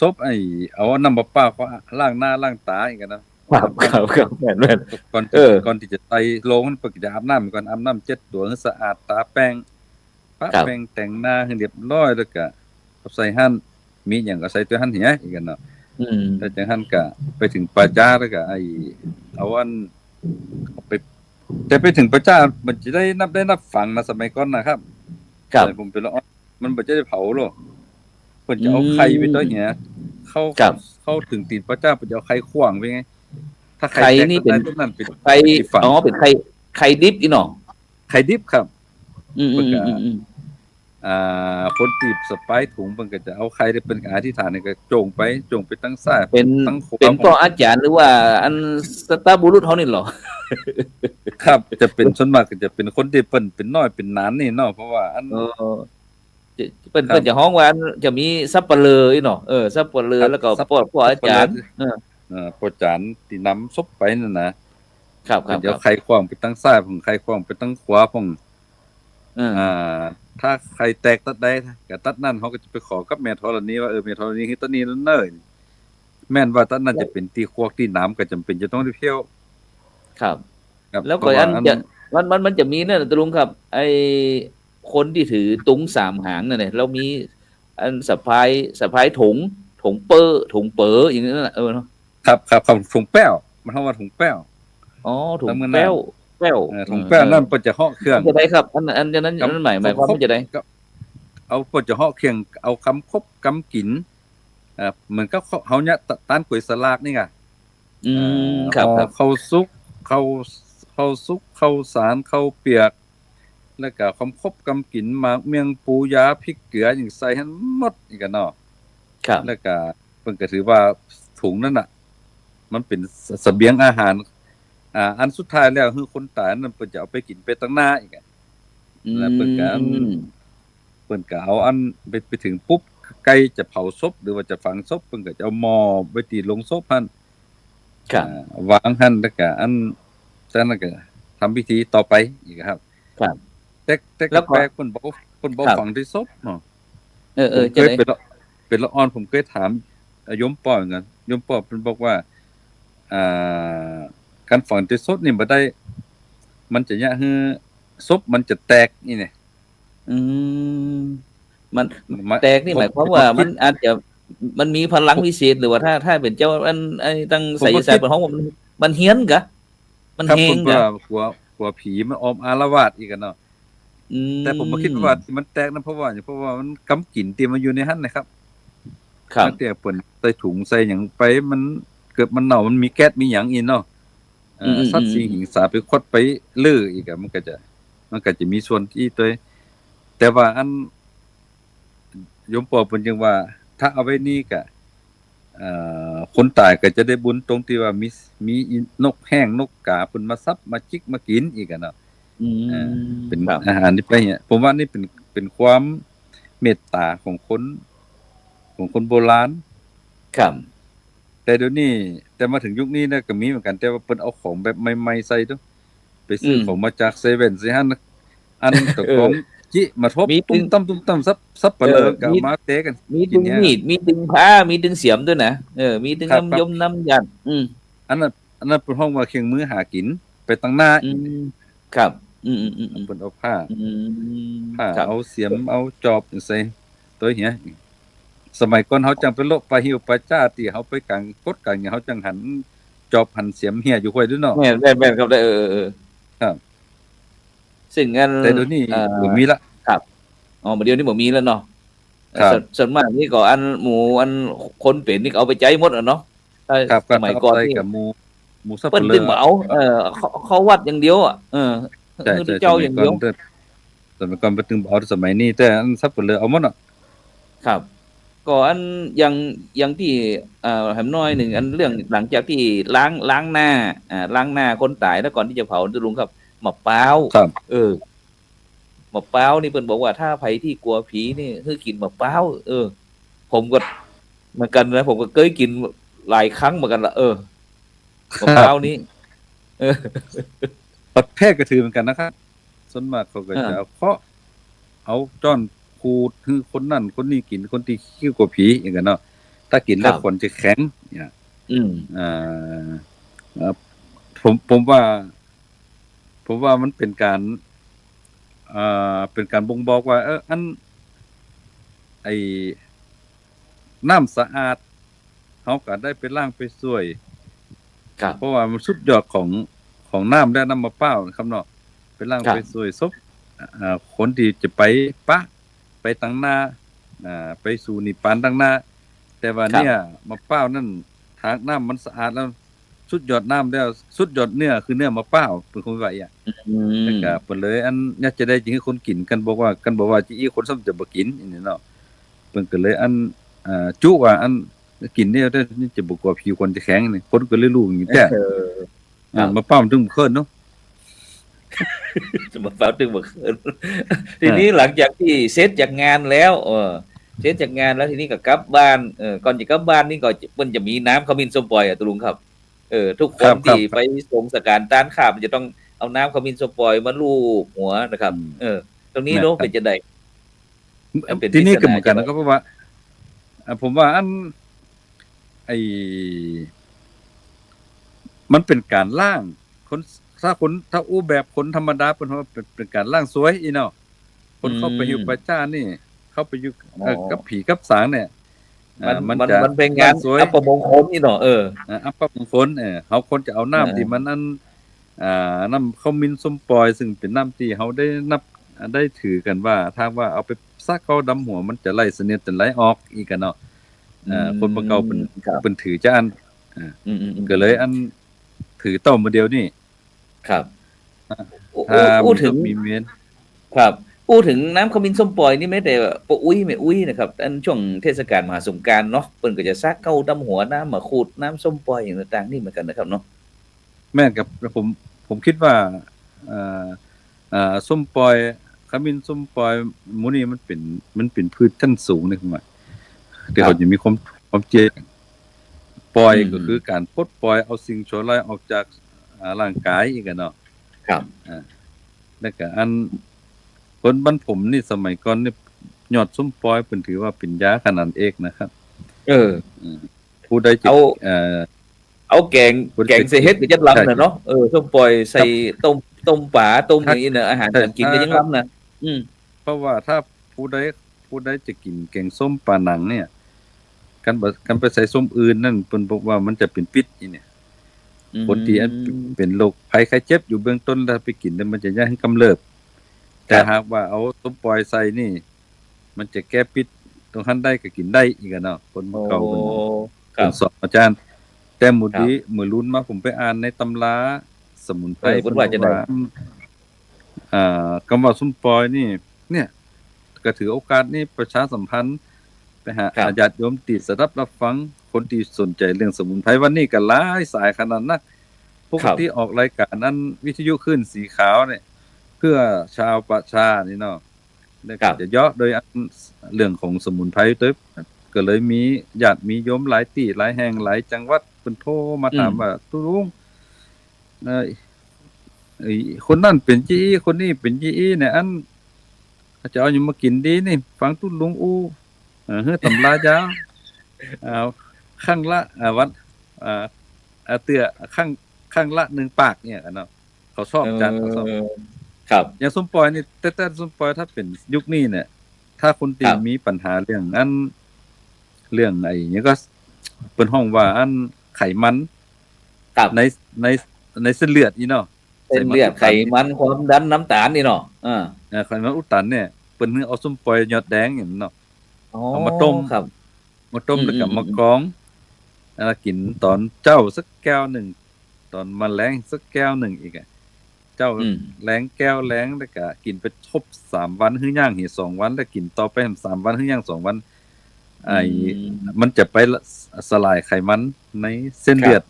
ศพเอาน้ำประปาเขาล้างหน้าล้างตาอีกนะครับแม่น ก่อน เออ ก่อนที่จะใส่โลงมันเพิ่นก็จะอาบน้ำก่อนอาบน้ำ7ตัวให้สะอาดตาแป้งปะ ครับ แป้งแต่งหน้าให้เรียบร้อยแล้วก็เอาใส่หั่นมีหยังก็ใส่ตัวหั่นเหียอีกกันเนาะ แล้วจังหันก็ไปถึงป่าจ้าแล้วก็เอาอันเอาไปแต่ไปถึงป่าจ้ามันจะได้นับฝังนะสมัยก่อนนะครับ ครับ แต่ผมเป็นละออนมันบ่จะได้เผาหรอกเพิ่นจะเอาไข่ไปตัวเหี้ยเข้าถึงตีนป่าจ้าเพิ่นจะเอาไข่ขว้างไปไงถ้าไข่แตก นี่เป็น ต้นนั้นเป็น ไข่เป็นไข่ดิบอีเนาะ ไข่ดิบครับ อืม คนตีบสไปร์ถุงเพิ่นก็จะเอาไข่ได้เป็นอธิษฐานนี่ก็โจงไปตั้งซ้าย เป็น ตั้งขวา เป็นพ่ออาจารย์หรือว่าอันสตาร์บุรุษเฮานี่เหรอ ครับจะเป็นส่วนมากก็จะเป็นคนที่เปิ้นเป็นน้อยเป็นหนานนี่เนาะเพราะว่าอัน เออเพิ่นจะฮ้องว่าจะมีสับปะเลออีเนาะสับปะเลอ ครับ แล้วก็ สับ พ่ออาจารย์ พอจานที่นำศพไปนั่นนะครับ ครับ เดี๋ยวใครขว้างไปตั้งซ้ายผมใครขว้างไปตั้งขวาผม เออ ถ้าใครแตกตัดใดก็ตัดนั่นเขาก็จะไปขอกับแม่ธรณีว่าแม่ธรณีคือต้นนี้นั่นเด้อแม่นว่าต้นนั้นจะเป็นตีควักที่น้ำก็จำเป็นจะต้องได้เที่ยว ครับ ครับ แล้วก็อันจะมันจะมีนั่นน่ะตะลุงครับ ไอ้คนที่ถือตุงสามหางนั่นน่ะแล้วมีอันสะพายถุงเป๋ออย่างนั้นน่ะเนาะ ครับถุงแป้วมันเฮาว่าถุงแป้ว อ๋อถุง แล้วมัน แป้ว ถุงแป้วนั่นเพิ่นจะเหาะเครื่อง จะได้ครับอันนั้นหมายความว่าจะได้ เอาเพิ่นจะเหาะเครื่องเอาคำคบกำกินเหมือนกับเฮาเนี่ยต้านก๋วยสลากนี่ไง ครับ ข้าวสุกข้าวสารข้าวเปียกแล้วก็คำคบกำกินหมากเมียงปูยาพริกเกลืออย่างใส่ให้หมดอีกกันเนาะ ครับ แล้วก็เพิ่นก็ถือว่าถุงนั้นน่ะมันเป็นเสบียงอาหารอันสุดท้ายแล้วคือคนตายนั้นเพิ่นจะเอาไปกินไปตั้งหน้าอีกแล้วเพิ่นก็เอาอันไปถึงปุ๊บใกล้จะเผาศพหรือว่าจะฝังศพเพิ่นก็จะเอาหม้อไปตีลงศพหั่น ครับ วางหั่นแล้วก็อันจากนั้นก็ทำพิธีต่อไปอีกครับ ครับ แต่ แล้ แล้ว วก็ แปลกเพิ่นบ่ ครับ ฝังที่ศพเนาะ จะ เคย ได้ เป็นละอ่อนผมเคยถามโยมป้อเหมือนกันโยมป้อเพิ่นบอกว่าการฝังที่ศพนี่บ่ได้ มันจะยะฮือศพมันจะแตกนี่เนี่ย มันแตกนี่หมายความว่ามันอาจจะมันมีพลังวิเศษหรือว่าถ้าเป็นเจ้าอันไอ้ตั้งไสยศาสตร์เป็นห้องมันเฮี้ยนกะมัน ครับ เฮ ผ ง ม กะ ว่าหัวผีมันออมอารวาสอีกกันเนาะแต่ผมบ่คิดว่าที่มันแตกนั้นเพราะว่ามันกำกลิ่นที่มันอยู่ในหั่นนะครับ ครับ ตั้งแต่เปิ้นใส่ถุงใส่หยังไปมันเกิดมันเน่ามันมีแก๊สมีหยังอีเนาะสัตว์สิงหิงสาไปคดไปลื้ออีกมันก็จะมีส่วนที่ตัวแต่ว่าอันโยมปอเพิ่นยังว่า ถ้าเอาไว้นี่ก็คนตายก็จะได้บุญตรงที่ว่ามีนกแห้งนกกาเพิ่นมาซับมาจิกมากินอีกอะเนาะเป็น ครับ อาหารที่ไปเนี่ยผมว่านี่เป็นความเมตตาของคนโบราณ ครับ แต่เดี๋ยวนี้แต่มาถึงยุคนี้นะก็มีเหมือนกันแต่ว่าเพิ่นเอาของแบบใหม่ๆใส่ตัวไปซื้อของมาจากเซเว่นสิฮั่นอันตะกองจิมาทบตุ้มตั้มซับปะเลอก็มาเตะกัน มีดึงมีดมีดึงผ้ามีดึงเสียมด้วยนะมีดึงน้ำยมน้ำยันอันนั้นเป็นห้องว่าเครื่องมือหากินไปตั้งหน้า ครับเพิ่นเอาผ้า ครับ เอาเสียมเอาจอบใส่ตัวเหี้ยสมัยก่อนเฮาจังไปโลกไปหิวไปจ้าที่เฮาไปกลางกดกลางเฮาจังหันจอบหันเสียมเหี้ยอยู่ห้วยด้วยเนาะ แม่นครับได้ครับ ซึ่งอันแต่เดี๋ยวนี้บ่มีละ ครับอ๋อเดี๋ยวนี้บ่มีแล้วเนาะ ครับ ส่วนมากนี่ก็อันหมูอันคนเป็นนี่ก็เอาไปใจหมดอะเนาะถ้า ครับ สมัยก่อนนี่ กับหมู่สับ เปิ้น ปะเล ตึ อง บ่เอาเขาวัดอย่างเดียวอะใช่ คือเจ้าอย่างเดียว สมัยก่อนเพิ่นตึงบ่เอาสมัยนี้แต่อันสับปะเลอเอาหมดอ่ะ ครับก็อันอย่างที่แหมน้อยหนึ่งอันเรื่องหลังจากที่ล้างหน้าล้างหน้าคนตายแล้วก่อนที่จะเผานะลุงครับมะพร้าว ครับ มะพร้าวนี่เพิ่นบอกว่าถ้าไผที่กลัวผีนี่คือกินมะพร้าวผมก็เหมือนกันนะผมก็เคยกินหลายครั้งเหมือนกันละมะพร้าวนี้ ประเภทก็ถือเหมือนกันนะครับส่วนมากเขาก็จะเอาเคาะเอาจ้อนขูดคือคนนั่นคนนี้กินคนที่ขี้กลัวผีอย่างนั้นเนาะถ้ากินแล้วคนจะแข็งเนี่ยผมว่ามันเป็นการบ่งบอกว่าอันไอ้น้ำสะอาดเฮาก็ได้ไปล้างไปช่วยเพราะว่ามันสุดยอดของน้ำและน้ำมะพร้าวครับเนาะไปล้างไปช่วยศพคนที่จะไปไปตั้งหน้าไปสู่นิพพานตั้งหน้าแต่ว่าเนี่ยมะพร้าวนั่นทางน้ำมันสะอาดแล้วสุดยอดน้ำแล้วสุดยอดเนื้อคือเนื้อมะพร้าวเป็นคนว่าอย่างแล้วก็เพิ่นเลยอันอยากจะได้จริงคือคนกินกันบอกว่าจิอีคนซ้ำจะบ่กินนี่เนาะเพิ่นก็เลยอันจุว่าอันกินเนี่ยนี่จะบ่กลัวผิวคนจะแข็งนี่คนก็เลยรู้อย่างนี้แต่มะพร้าวมันถึงเคิ้นเนาะ มะพร้าวถึงบ่เคิ้นทีนี้หลังจากที่เสร็จจากงานแล้วเสร็จจากงานแล้วทีนี้ก็กลับบ้านก่อนจะกลับบ้านนี่ก็เพิ่นจะมีน้ำขมิ้นส้มปล่อยตุลุงครับทุกคนที่ไปส่งสการต้านข้ามันจะต้องเอาน้ำขมิ้นส้มปล่อยมาลูบหัวนะครับตรงนี้เนาะเป็นจังได๋ทีนี้ก็เหมือนกันก็เพราะว่าผมว่าอันมันเป็นการล่างคนถ้าอู้แบบคนธรรมดาเพิ่นว่าเป็นการล่างสวยอีเนาะคนเข้าไปอยู่ประจานนี่เข้าไปอยู่กับผีกับสางเนี่ยมันเป็นงานอัปมงคลนี่เนาะอัปมงคลเฮาคนจะเอาน้ำที่มันอันน้ำข้าวมิ้นส้มปล่อยซึ่งเป็นน้ำที่เฮาได้ถือกันว่าถ้าว่าเอาไปซักเข้าดำหัวมันจะไล่เสนียดจะไหลออกอีกกันเนาะคนบ่เก่าเป็นถือจะอันก็เลยอันถือต้อมโมเดลนี่ครับอู้ถึงมีเมนครับอู้ถึงน้ำขมิ้นส้มปล่อยนี่แม้แต่ปะอุ้ยแม่อุ้ยนะครับอันช่วงเทศกาลมหาสงกรานต์เนาะเพิ่นก็จะซักเข้าดำหัวน้ำมะขูดน้ำส้มปล่อยอย่างต่างๆนี่เหมือนกันนะครับเนาะแม่นกับผมคิดว่าส้มปล่อยขมิ้นส้มปล่อยหมู่นี้มันเป็นพืชชั้นสูงนี่คือว่าที่เขาจะมีความเจปล่อยก็คือการปลดปล่อยเอาสิ่งชั่วร้ายออกจากร่างกายอีกเนาะครับแล้วก็อันคนบ้านผมนี่สมัยก่อนนี่ยอดส้มปล่อยเพิ่นถือว่าเป็นยาขนาดเอกนะครับผู้ใดจะเอาแกงใส่เฮ็ดก็จะล้ำน่ะเนาะส้มปล่อยใส่ต้มปลาต้มอย่างนี้น่ะอาหารการกินก็ยังล้ำนะเพราะว่าถ้าผู้ใดจะกินแกงส้มปลาหนังเนี่ยกันไปใส่ส้มอื่นนั่นเพิ่นบอกว่ามันจะเป็นพิษอีเนี่ยคนที่เป็นโรคภัยไข้เจ็บอยู่เบื้องต้นแล้วไปกินแล้วมันจะยังกำเริบแต่หากว่าเอาส้มปล่อยใส่นี่มันจะแก้พิษตรงนั้นได้ก็กินได้อีกเนาะคนเก่าเพิ่นสอนอาจารย์แต่หมู่นี้มื้อรุ่นมาผมไปอ่านในตำราสมุนไพรเพิ่นว่าจะได้คำว่าส้มปล่อยนี่เนี่ยก็ถือโอกาสนี้ประชาสัมพันธ์ไปหาญาติโยมที่สดับรับฟังคนที่สนใจเรื่องสมุนไพรวันนี้ก็หลายสายขนาดนักปกติออกรายการนั้นวิทยุคลื่นสีขาวเนี่ยเพื่อชาวประชานี่เนาะแล้วก็จะเยาะโดยเรื่องของสมุนไพรตึ๊บก็เลยมีญาติมีโยมหลายที่หลายแห่งหลายจังหวัดเพิ่นโทรมาถามว่าตุลุงคนนั้นเป็นจีอีคนนี้เป็นจีอีเนี่ยอันจะเอาอยู่มากินดีนี่ฟังตุลุงอู้เฮ้อตำรายาวข้างละวัดเตื้อข้างละ1ปากเนี่ยเนาะเขาชอบจังเขาชอบครับอย่างส้มปล่อยนี่แต่ส้มปล่อยถ้าเป็นยุคนี้เนี่ยถ้าคนที่มีปัญหาเรื่องเรื่องไอ้นี่ก็เปิ้นฮ้องว่าอันไขมันในเส้นเลือดอีเนาะ เส้นเลือดไขมันความดันน้ำตาลนี่เนาะไขมันอุดตันเนี่ยเปิ้นเอาส้มปล่อยยอดแดงอย่างนั้นเนาะ อ๋อ เอามาต้ม ครับ แล้วก็มากรองแล้วกินตอนเจ้าสักแก้วหนึ่งตอนมาแล้งสักแก้วหนึ่งอีกอะเจ้าแล้งแก้วแล้งแล้วก็กินไปทบ3วันหรือย่างอีก2วันแล้วกินต่อไป3วันหรือย่าง2วันมันจะไปสลายไขมันในเส้นเลือด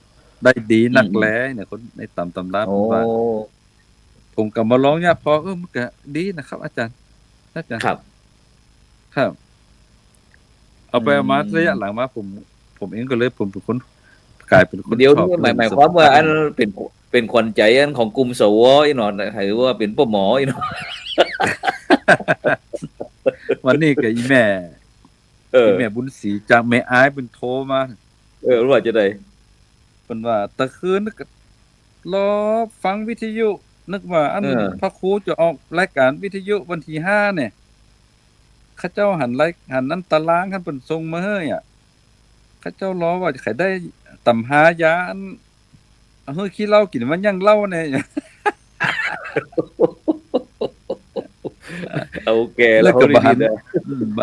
ได้ดีนักแลเนี่ยคนในตำราผมก็มาลองเนี่ยพอมันก็ดีนะครับ อาจารย์ครับครับเอาไปเอามาระยะหลังมาผมเองก็เลยผมเป็นคนกลายเป็นคน เดี๋ยว ชอบ หมายความว่าอันเป็นคนใจอันของกลุ่มสวอีหนอหรือว่าเป็นป้าหมออีหนอ วันนี้ก็อีแม่บุญศรีจากแม่อ้ายเป็นโทรมาว่าจะได้เพิ่นว่าตะคืนก็รอฟังวิทยุนึกว่าอันพระครูจะออกรายการวิทยุวันที่5เนี่ยเขาเจ้าหันนั้นตารางคันเพิ่นส่งมาเฮ้ยอ่ะเขาเจ้ารอว่าจะได้ตำหายาอันเฮ้ยขี้เหล้ากินมันยังเหล้าแน่ โอเคแล้วก็บ่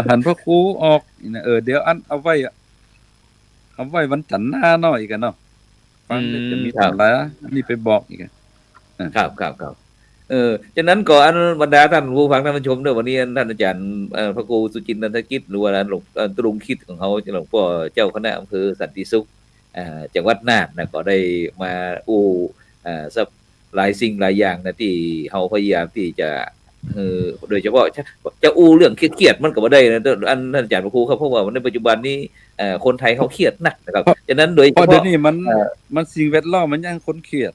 หันพระครูออกนี่เดี๋ยวอันเอาไว้วันจันทร์หน้าเนาะอีกอ่ะเนาะฟังจะมีตำราอันนี้ไปบอกอีกครับฉะนั้นก่อนบรรดาท่านผู้ฟังท่านผู้ชมด้วยวันนี้ท่านอาจารย์พระครูสุจินต์นันทกิจหรือว่าหลวงตรุงคิดของเขาหลวงพ่อเจ้าคณะอำเภอสันติสุขจังหวัดน่านนะก็ได้มาสับหลายสิ่งหลายอย่างนะที่เฮาพยายามที่จะโดยเฉพาะจะเรื่องเครียดมันก็บ่ได้นะอันท่านอาจารย์พระครูครับเพราะว่าในปัจจุบันนี้คนไทยเขาเครียดหนักนะครับฉะนั้นโดยเฉพาะเดี๋ยวนี้มันสิ่งแวดล้อมมันยังคนเครียด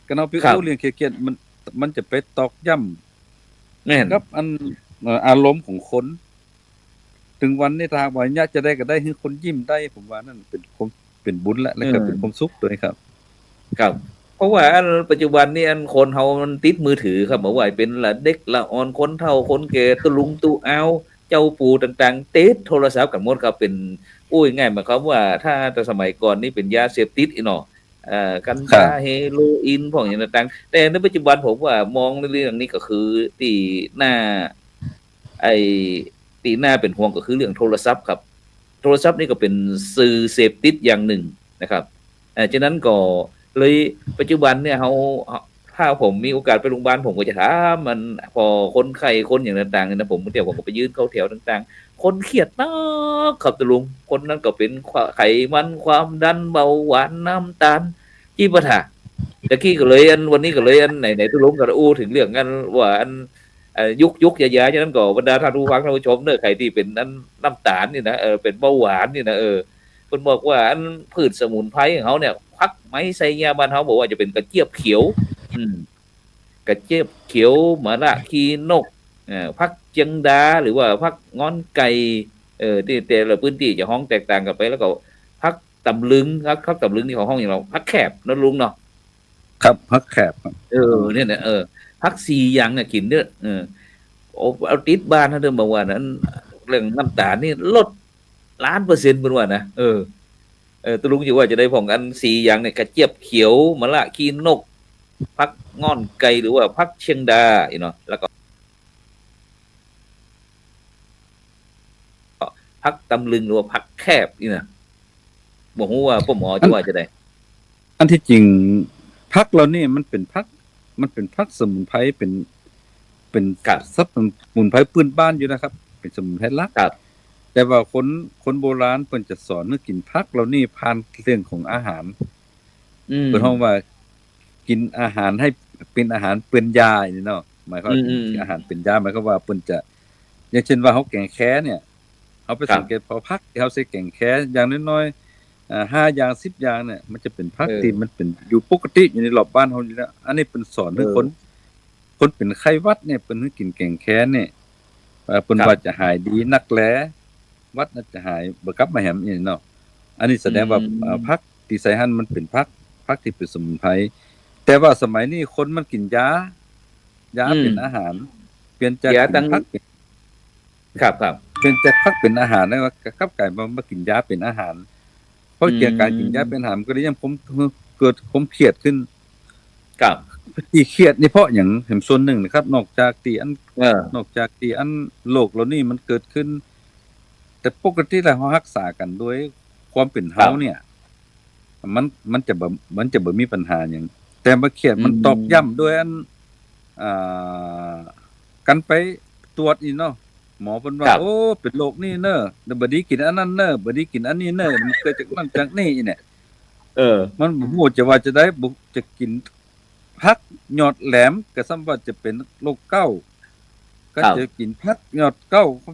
กันเอาไปเรื่องเครียดมันจะไปตอกย้ำกับอันอารมณ์ของคนถึงวันนี้ทางว่าญาติจะได้ก็ได้คือคนยิ้มได้ผมว่านั่นเป็นบุญแล้วก็เป็นความสุขด้วยครับเพราะว่าปัจจุบันนี้คนเฮามันติดมือถือครับบ่ว่าเป็นละเด็กละอ่อนคนเฒ่าคนแก่ตุลุงตุอ้าวเจ้าปู่ต่างๆติดโทรศัพท์กันหมดครับเป็นง่ายหมายความว่าถ้าแต่สมัยก่อนนี่เป็นยาเสพติดอีเนาะกัญชาเฮโรอีนพวกอย่างต่างๆแต่ในปัจจุบันผมว่ามองในเรื่องนี้ก็คือที่หน้าเป็นห่วงก็คือเรื่องโทรศัพท์ครับโทรศัพท์นี่ก็เป็นสื่อเสพติดอย่างหนึ่งนะครับฉะนั้นก็เลยปัจจุบันเนี่ยถ้าผมมีโอกาสไปโรงพยาบาลผมก็จะถามมันพอคนไข้คนอย่างต่างๆนะผมก็ไปยืนเข้าแถวต่างๆคนเครียดนักครับตะลุงคนนั้นก็เป็นไขมันความดันเบาหวานน้ำตาลจีบะถะตะกี้ก็เลยวันนี้ก็เลยไหนตะลุงก็ถึงเรื่องกันว่ายุกยาๆฉะนั้นก็บรรดาท่านผู้ฟังท่านผู้ชมเด้อใครที่เป็นน้ำตาลนี่นะเป็นเบาหวานนี่นะเพิ่นบอกว่าพืชสมุนไพรของเขาเนี่ยพักไม้ไซยาบ้านเขาบอกว่าจะเป็นกระเจี๊ยบเขียวกระเจี๊ยบเขียวมะระขีนกพักเจียงดาหรือว่าพักง้อนไก่ที่แต่ละพื้นที่จะห้องแตกต่างกันไปแล้วก็พักตำลึงครับตำลึงนี่ของห้องอย่างเราพักแคบนะลุงเนาะครับพักแคบเนี่ยนะพัก4อย่างเนี่ยกินเด้อเอาติดบ้านเฮาเด้อบอกว่านั้นเรื่องน้ำตาลนี่ลด1,000,000%เพิ่นว่านะตะลุงสิว่าจะได้พ้องกัน4อย่างเนี่ยกระเจี๊ยบเขียวมะระขีนกพักง่อนไก่หรือว่าพักเชียงดาเนาะแล้วก็พักตำลึงหรือว่าพักแคบนี่นะบ่ฮู้ว่าพ่อหมอจะว่าจะได้อันที่จริงพักเรานี่มันเป็นพักสมุนไพรเป็นสมุนไพรพื้นบ้านอยู่นะครับเป็นสมุนไพรหลักแต่ว่าคนโบราณเพิ่นจะสอนให้กินผักเหล่านี้ผ่านเรื่องของอาหารเพิ่นฮ้องว่ากินอาหารให้เป็นอาหารเป็นยานี่เนาะหมายความอาหารเป็นยาหมายความว่าเพิ่นจะอย่างเช่นว่าเฮาแกงแค้เนี่ยเฮาไปสังเกตพอผักที่เฮาใส่แกงแค้อย่างน้อยๆ5อย่าง10อย่างเนี่ยมันจะเป็นผักที่มันเป็นอยู่ปกติอยู่ในรอบบ้านเฮาอยู่แล้วอันนี้เพิ่นสอนให้คนเป็นไข้หวัดเนี่ยเพิ่นให้กินแกงแค้เนี่ยเพิ่นว่าจะหายดีนักแลวัดน่าจะหายบ่กลับมาแหมอีเนาะอันนี้แสดงว่าผักที่ใส่หั่นมันเป็นผักที่เป็นสมุนไพรแต่ว่าสมัยนี้คนมันกินยาเป็นอาหารเปลี่ยนจากผักครับเปลี่ยนจากผักเป็นอาหารแล้วก็กลับกลายมากินยาเป็นอาหารเพราะเกี่ยวกับการกินยาเป็นอาหารก็เลยยังผมเกิดผมเครียดขึ้น ครับ ที่เครียดนี่เพราะหยังเห็นส่วนหนึ่งนะครับนอกจากที่อัน เออน อกจากที่อันโลกเหล่านี้มันเกิดขึ้น แต่ปกติแล้วเรารักษากันด้วยความเป็นเฮาเนี่ยมันจะบ่มีปัญหาหยังแต่มาเครียดมันตอกย้ำด้วยอันอ่ากันไปตรวจอีเนาะหมอเพิ่นว่าโอ้เป็นโรคนี้เด้อแล้วบ่ดีกินอันนั้นเด้อบ่ดีกินอันนี้เด้อมันเกิดจากนั้นจากนี้เนี่ย มันบ่ฮู้จะว่าจะได้บ่จะกินผักยอดแหลมก็ส่ำว่าจะเป็นโรคเก้าก็จะกินผักยอดเก้าก็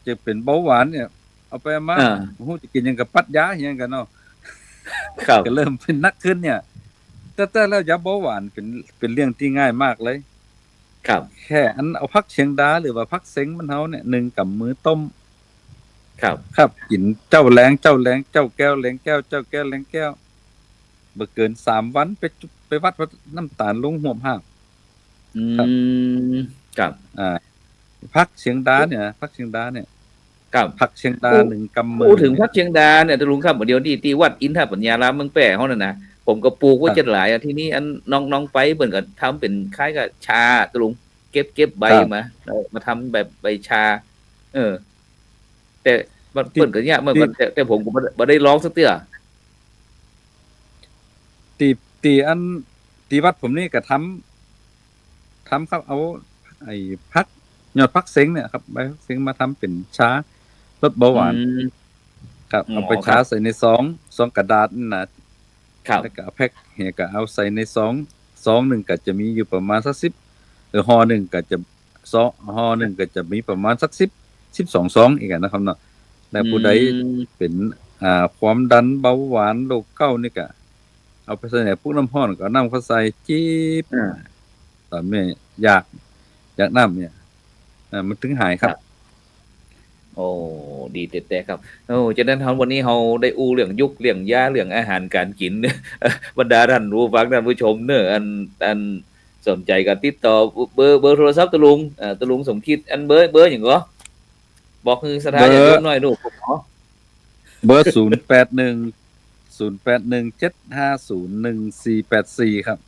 จะเป็นเบาหวานเนี่ยเอาไปมาบ่ฮู้จะกินหยังก็ปัดยาหยังกันเนาะ ครับ ก็เริ่มเป็นนักขึ้นเนี่ยแต่แล้วยาเบาหวานเป็นเรื่องที่ง่ายมากเลย ครับ แค่อันเอาผักเชียงดาหรือว่าผักเซ็งมันเฮาเนี่ย1กำมือต้ม ครับกินเจ้าแรงเจ้าแก้วแรงแก้วเจ้าแก้วแรงแก้วบ่เกิน3วันไปวัดน้ำตาลลงหวบห้า ครับ ครับ ผักเชียงดาเนี่ยผักเชียงดาเนี่ย ครับ ผักเชียงดา1กำมื พูดถึงพักเชียงดาเนี่ยตะลุงครับเดี๋ยวนี้ที่วัดอินทปัญญารามเมืองแป้เฮานั่นน่ะผมก็ปลูกไว้จะหลายที่นี่อันน้องไปเพิ่นก็ทำเป็นคล้ายกับชาตะลุงเก็บใบมาทำแบบใบชา แต่มันเพิ่นก็เนี่ยมันแต่ผมก็บ่ได้ลองสักเทื่อ ตีอันตีวัดผมนี่ก็ทำครับเอาไอ้ผักยอดผักเซ็งเนี่ยครับใบผักเซ็งมาทำเป็นชาลดเบาหวานครับเอาไปชาใส่ในซองกระดาษนั่นน่ะแล้วก็เอาแพ็คเฮียก็เอาใส่ในซองนึงก็จะมีอยู่ประมาณสัก10ห่อนึงก็จะห่อนึงก็จะมีประมาณสัก12ซองอีกนะครับเนาะแล้วผู้ใดเป็นความดันเบาหวานโรคเก้านี่ก็เอาไปใส่ในพวกน้ำร้อนก็น้ำเข้าใส่จี๊บตอนนี้อยากน้ำเนี่ยมันถึงหายครับ โอ้ดีแต่ครับโอ้ฉะนั้นวันนี้เราได้อู้เรื่องยุคเรื่องยาเรื่องอาหารการกิน บรรดาท่านผู้ฟังท่านผู้ชมเนอะอันสนใจก็ติดต่อเบอร์โทรศัพท์ตะลุงสมคิดอันเบอร์หยังก็บอกคือสถานอย่างน้อยลูกผมขอเบอร์081087501484ครับ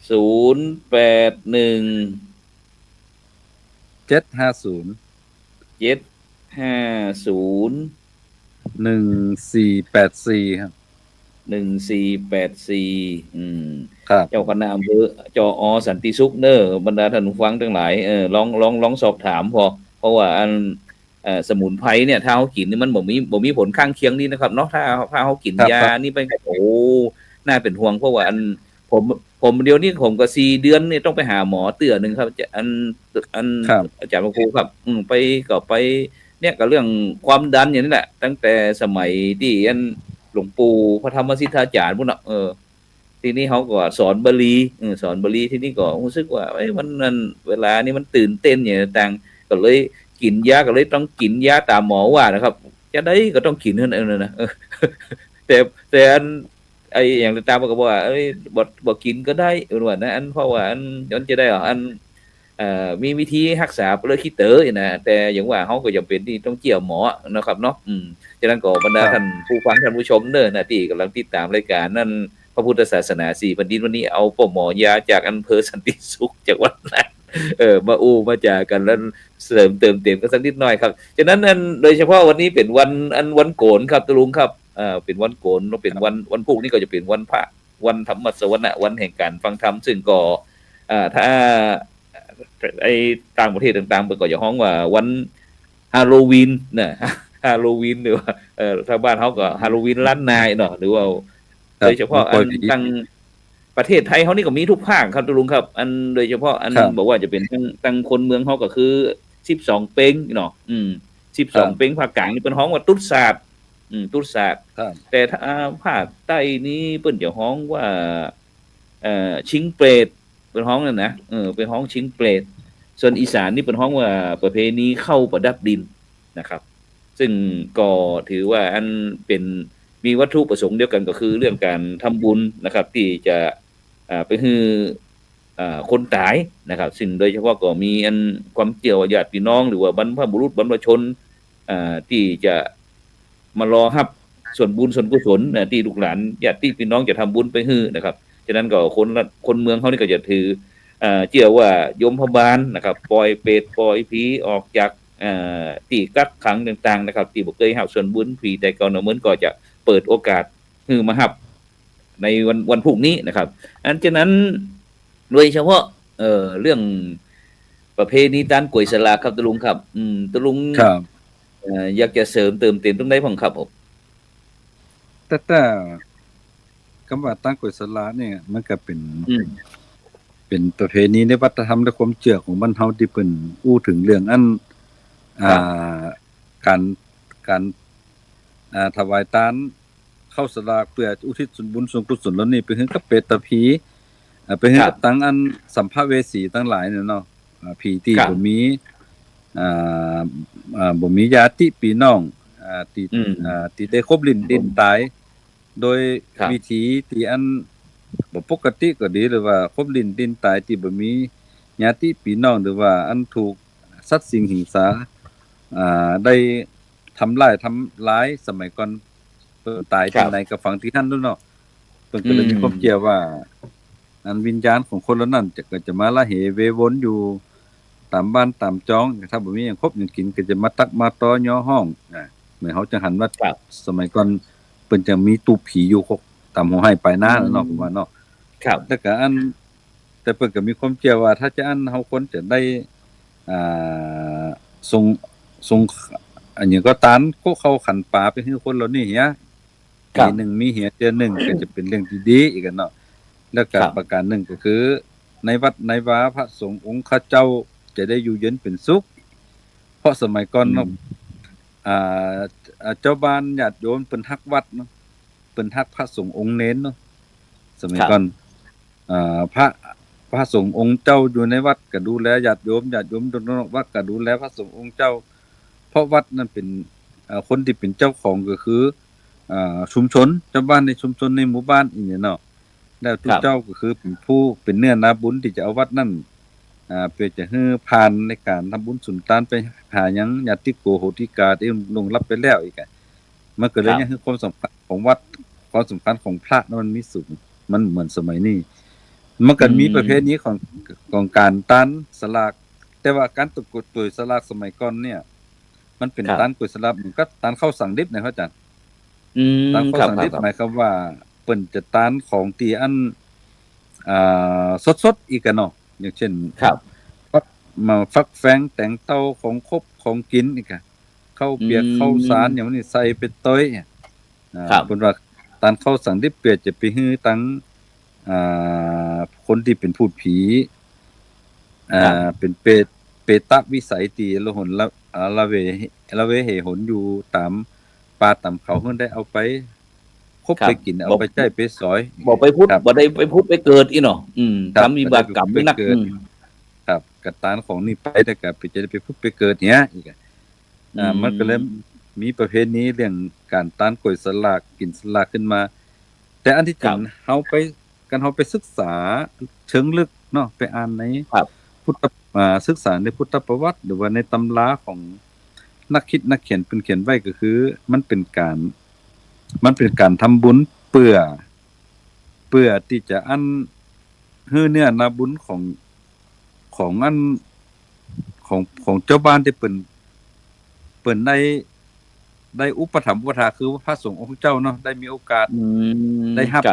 081 750 1484ครับ1484ครับเจ้าคณะอำเภอจอสันติสุขเนอะบรรดาท่านผู้ฟังทั้งหลายลองสอบถามเพราะว่าอันสมุนไพรเนี่ยถ้าเฮากินนี่มันบ่มีผลข้างเคียงนี่นะครับเนาะถ้าเฮากินยานี่ไปโอ้น่าเป็นห่วงเพราะว่าอันผมเดี๋ยวนี้ผมก็4เดือนนี่ต้องไปหาหมอเตื้อนึงครับอันอาจารย์ครูครับไปเนี่ยก็เรื่องความดันอย่างนี้แหละตั้งแต่สมัยที่อันหลวงปู่พระธรรมสิทธาจารย์พุ่นน่ะทีนี้เขาก็สอนบาลีทีนี้ก็รู้สึกว่ามันเวลานี้มันตื่นเต้นอย่างต่างก็เลยกินยาก็เลยต้องกินยาตามหมอว่านะครับจะได้ก็ต้องกินนั่นนะแต่อันไอ้อย่างตามก็บอกว่าบ่กินก็ได้ว่านะอันเพราะว่าอันย้อนจะได้อันมีวิธีรักษาไปเลยคิดเต๋อนะแต่อย่างว่าเฮาก็จำเป็นที่ต้องเกี่ยวหมอนะครับเนาะฉะนั้นก็บรรดาท่านผู้ฟังท่านผู้ชมเด้อนะที่กำลังติดตามรายการนั้นพระพุทธศาสนา4แผ่นดินวันนี้เอาป้อหมอยาจากอำเภอสันติสุขจากวัดนั้นมาจากันแล้วเสริมเติมเต็มกันสักนิดหน่อยครับฉะนั้นโดยเฉพาะวันนี้เป็นวันโกนครับตะลุงครับเป็นวันโกนเป็นวันพรุ่งนี้ก็จะเป็นวันพระวันธรรมสวนะวันแห่งการฟังธรรมซึ่งก็ถ้าไอ้ต่างประเทศต่างๆเพิ่นก็จะฮ้องว่าวันฮาโลวีนนะฮาโลวีนหรือว่าทางบ้านเฮาก็ฮาโลวีนล้านนายเนาะหรือว่าโดยเฉพาะทางประเทศไทยเฮานี่ก็มีทุกภาคครับตะลุงครับโดยเฉพาะบอกว่าจะเป็นทางคนเมืองเฮาก็คือ12เพ็งเนาะ12เพ็งภาคกลางนี่เพิ่นฮ้องว่าตุ๊ดศาสตร์ตุ๊ดศาสตร์แต่ถ้าภาคใต้นี้เพิ่นจะฮ้องว่าชิงเปรตเป็นฮ้องนั่นนะเป็นฮ้องชิงเปรตส่วนอีสานนี่เป็นฮ้องว่าประเพณีเข้าประดับดินนะครับซึ่งก็ถือว่าอันเป็นมีวัตถุประสงค์เดียวกันก็คือเรื่องการทำบุญนะครับที่จะไปฮือคนตายนะครับซึ่งโดยเฉพาะก็มีอันความเกี่ยวญาติพี่น้องหรือว่าบรรพบุรุษบรรพชนที่จะมารอรับส่วนบุญส่วนกุศลที่ลูกหลานญาติพี่น้องจะทำบุญไปฮือนะครับ ฉะนั้นก็คนเมืองเขานี่ก็จะถือเชื่อว่ายมพบาลนะครับปล่อยเปรตปล่อยผีออกจากที่กักขังต่างๆนะครับที่บ่เคยรับส่วนบุญผีแต่ก่อนเหมือนก็จะเปิดโอกาสให้มารับในวันพรุ่งนี้นะครับอันฉะนั้นโดยเฉพาะเรื่องประเพณีต้านกล้วยสลากครับตะลุงครับตะลุง ครับ อยากจะเสริมเติมเต็มตรงไหนบ้างครับผม แต่คำว่าตั้งกวยสลาเนี่ยมันก็เป็นประเพณีในวัฒนธรรมและความเชื่อของบ้านเฮาที่เพิ่นอู้ถึงเรื่องอันการถวายทานข้าวสลากเพื่ออุทิศส่วนบุญส่วนกุศลแล้วนี่ไปให้กับเปรตผีไปให้กับตั้งอันสัมภเวสีทั้งหลายเนี่ยเนาะผีที่บ่มีบ่มีญาติพี่น้องที่ได้ครบลิ้นดินตายโดยวิธีที่อันบ่ปกติก็ดีหรือว่าครบลิ้นดินตายที่บ่มีญาติพี่น้องหรือว่าอันถูกสัตว์สิ่งหิงสาได้ทำร้ายสมัยก่อนเพิ่นตายที่ไหนก็ฝังที่นั่นเนาะเพิ่นก็เลยมีความเชื่อว่าอันวิญญาณของคนเหล่านั้นจะมาละเหเววนอยู่ตามบ้านตามจ้องถ้าบ่มีหยังครบหยังกินก็จะมาตักมาต้อย่อห้องเหมือนเขาจะหันว่าสมัยก่อนเพิ่นจะมีตูผีอยู่ตามหัวให้ปลายนาเนาะผมว่าเนาะครับแล้วก็แต่เพิ่นก็มีความเชื่อว่าถ้าจะเฮาคนจะได้ทรงอันหยังก็ตานเข้าขันป่าไปให้คนเหล่านี้เหียปีนึงมีเหียเดือนนึงก็จะเป็นเรื่องที่ดีอีกเนาะแล้วก็ประการหนึ่งก็คือในวัดในวาพระสงฆ์องค์ข้าเจ้าจะได้อยู่เย็นเป็นสุขเพราะสมัยก่อนเนาะเจ้าบ้านญาติโยมเพิ่นฮักวัดเนาะเพิ่นฮักพระสงฆ์องค์เน้นเนาะสมัยก่อนพระสงฆ์องค์เจ้าอยู่ในวัดก็ดูแลญาติโยมนอกวัดก็ดูแลพระสงฆ์องค์เจ้าเพราะวัดนั้นเป็นคนที่เป็นเจ้าของก็คือชุมชนเจ้าบ้านในชุมชนในหมู่บ้านอีกเนาะแล้วทุกเจ้าก็คือเป็นผู้เป็นเนื้อนาบุญที่จะเอาวัดนั้นเพื่อจะให้ผ่านในการทำบุญสุนทานไปหาหยังญาติโกโหติกาที่ลงรับไปแล้วอีกมันก็เลยยังคือความสำคัญของวัดความสำคัญของพระนั้นมันมีสูงมันเหมือนสมัยนี้มันก็มีประเภทนี้ของการต้านสลากแต่ว่าการตกกฎตัวสลากสมัยก่อนเนี่ยมันเป็นต้านกฎสลากมันก็ต้านเข้าสั่งดิบนะครับอาจารย์ต้านเข้าสั่งดิบหมายความว่าเปิ้นจะต้านของตีอันสดๆอีกเนาะอย่างเช่นมาฟักแฟงแต่งเต้าของครบของกินอีกข้าวเปียกข้าวสารอย่างนี้ใส่เป็นต้อยเพิ่นว่าต้านเข้าสั่งดิบเปียกจะไปฮื้อตั้งคนที่เป็นพูดผีเป็นเปตะวิสัยตีละหนละเวเหหนอยู่ตามป่าตามเขาเพิ่นได้เอาไปคบไปกินเอาไปใช้ไปสอยบ่ไปพุทธบ่ได้ไปพุทธไปเกิดอีเนาะทำวิบากกรรมนักครับกตานของนี่ไปแต่ก็ไปจะได้ไปพุทธไปเกิดเนี้ยอีกมันก็เลยมีประเภทนี้เรื่องการต้านกล้วยสลากกินสลากขึ้นมาแต่อันที่จริงเฮาไปศึกษาเชิงลึกเนาะไปอ่านในพุทธศึกษาในพุทธประวัติหรือว่าในตำราของนักคิดนักเขียนเพิ่นเขียนไว้ก็คือมันเป็นการทำบุญเพื่อที่จะฮื้อเนื้อนาบุญของเจ้าบ้านที่เปิ้นได้อุปถัมภ์อุปถาคือพระสงฆ์องค์เจ้าเนาะได้มีโอกาสได้รับ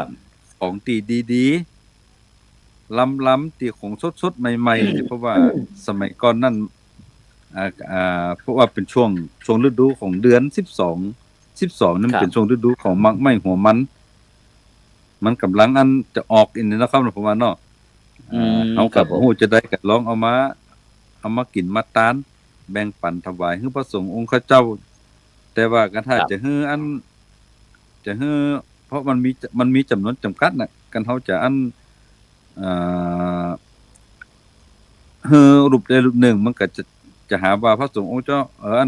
ของตีดีๆล้ำๆที่ของสดๆใหม่ๆเพราะว่าสมัยก่อนนั้นเพราะว่าเป็นช่วงฤดูของเดือน12นั่นเป็นช่วงฤดูของมักไม้หัวมันกำลังจะออกอีกนะครับผมว่าเนาะเฮาก็ฮู้จะได้ก็ลองเอามากินมาตานแบ่งปันถวายให้พระสงฆ์องค์ข้าเจ้าแต่ว่ากันถ้าจะฮื้อเพราะมันมีจำนวนจำกัดน่ะกันเฮาจะฮื้อรูปใดรูปหนึ่งมันก็จะหาว่าพระสงฆ์องค์เจ้า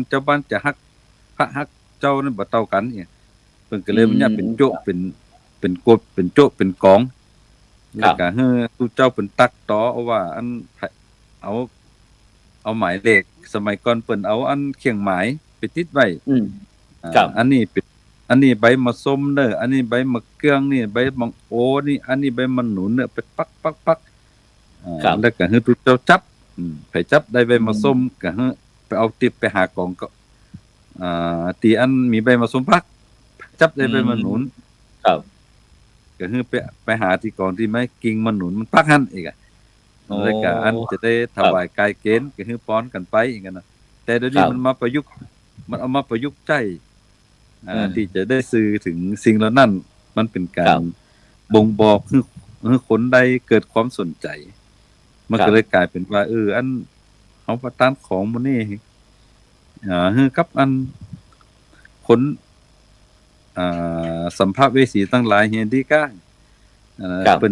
เจ้าบ้านจะฮักพระฮักเจ้านั้นบ่เท่ากันเนี่ยเพิ่นก็เลยมันเป็นโจ๊ะเป็นกบเป็นโจ๊ะเป็นกองแล้วก็ฮื้อผู้เจ้าเพิ่นตักต่อเอาว่าเอาหมายเลขสมัยก่อนเพิ่นเอาเครื่องหมายไปติดไว้อันนี้ อันนี้ใบมะส้มเด้ออันนี้ใบมะเกืองนี่ใบมังโอนี่อันนี้ใบมะหนุนเนี่ยไปปักแล้วก็ให้ทุกเจ้าจับไปจับได้ใบมะส้มก็ให้ไปเอาติดไปหากองก็ตีอันมีใบมะส้มพักจับได้ใบมะหนุน ครับก็คือไปหาที่กองที่ไม้กิ่งมะหนุนมันปักหั่นอีกแล้วก็อันจะได้ถวายกายเกณฑ์ก็คือป้อนกันไปอีกนะแต่เดี๋ยวนี้มันมาประยุกต์มันเอามาประยุกต์ใจที่จะได้สื่อถึงสิ่งเหล่านั้นมันเป็นการบ่งบอกให้คนใดเกิดความสนใจมันก็เลยกลายเป็นว่าอันเฮาประทานของมื้อนี้ฮือกับอันคนสัมภเวสีทั้งหลายเฮียดีก้าเ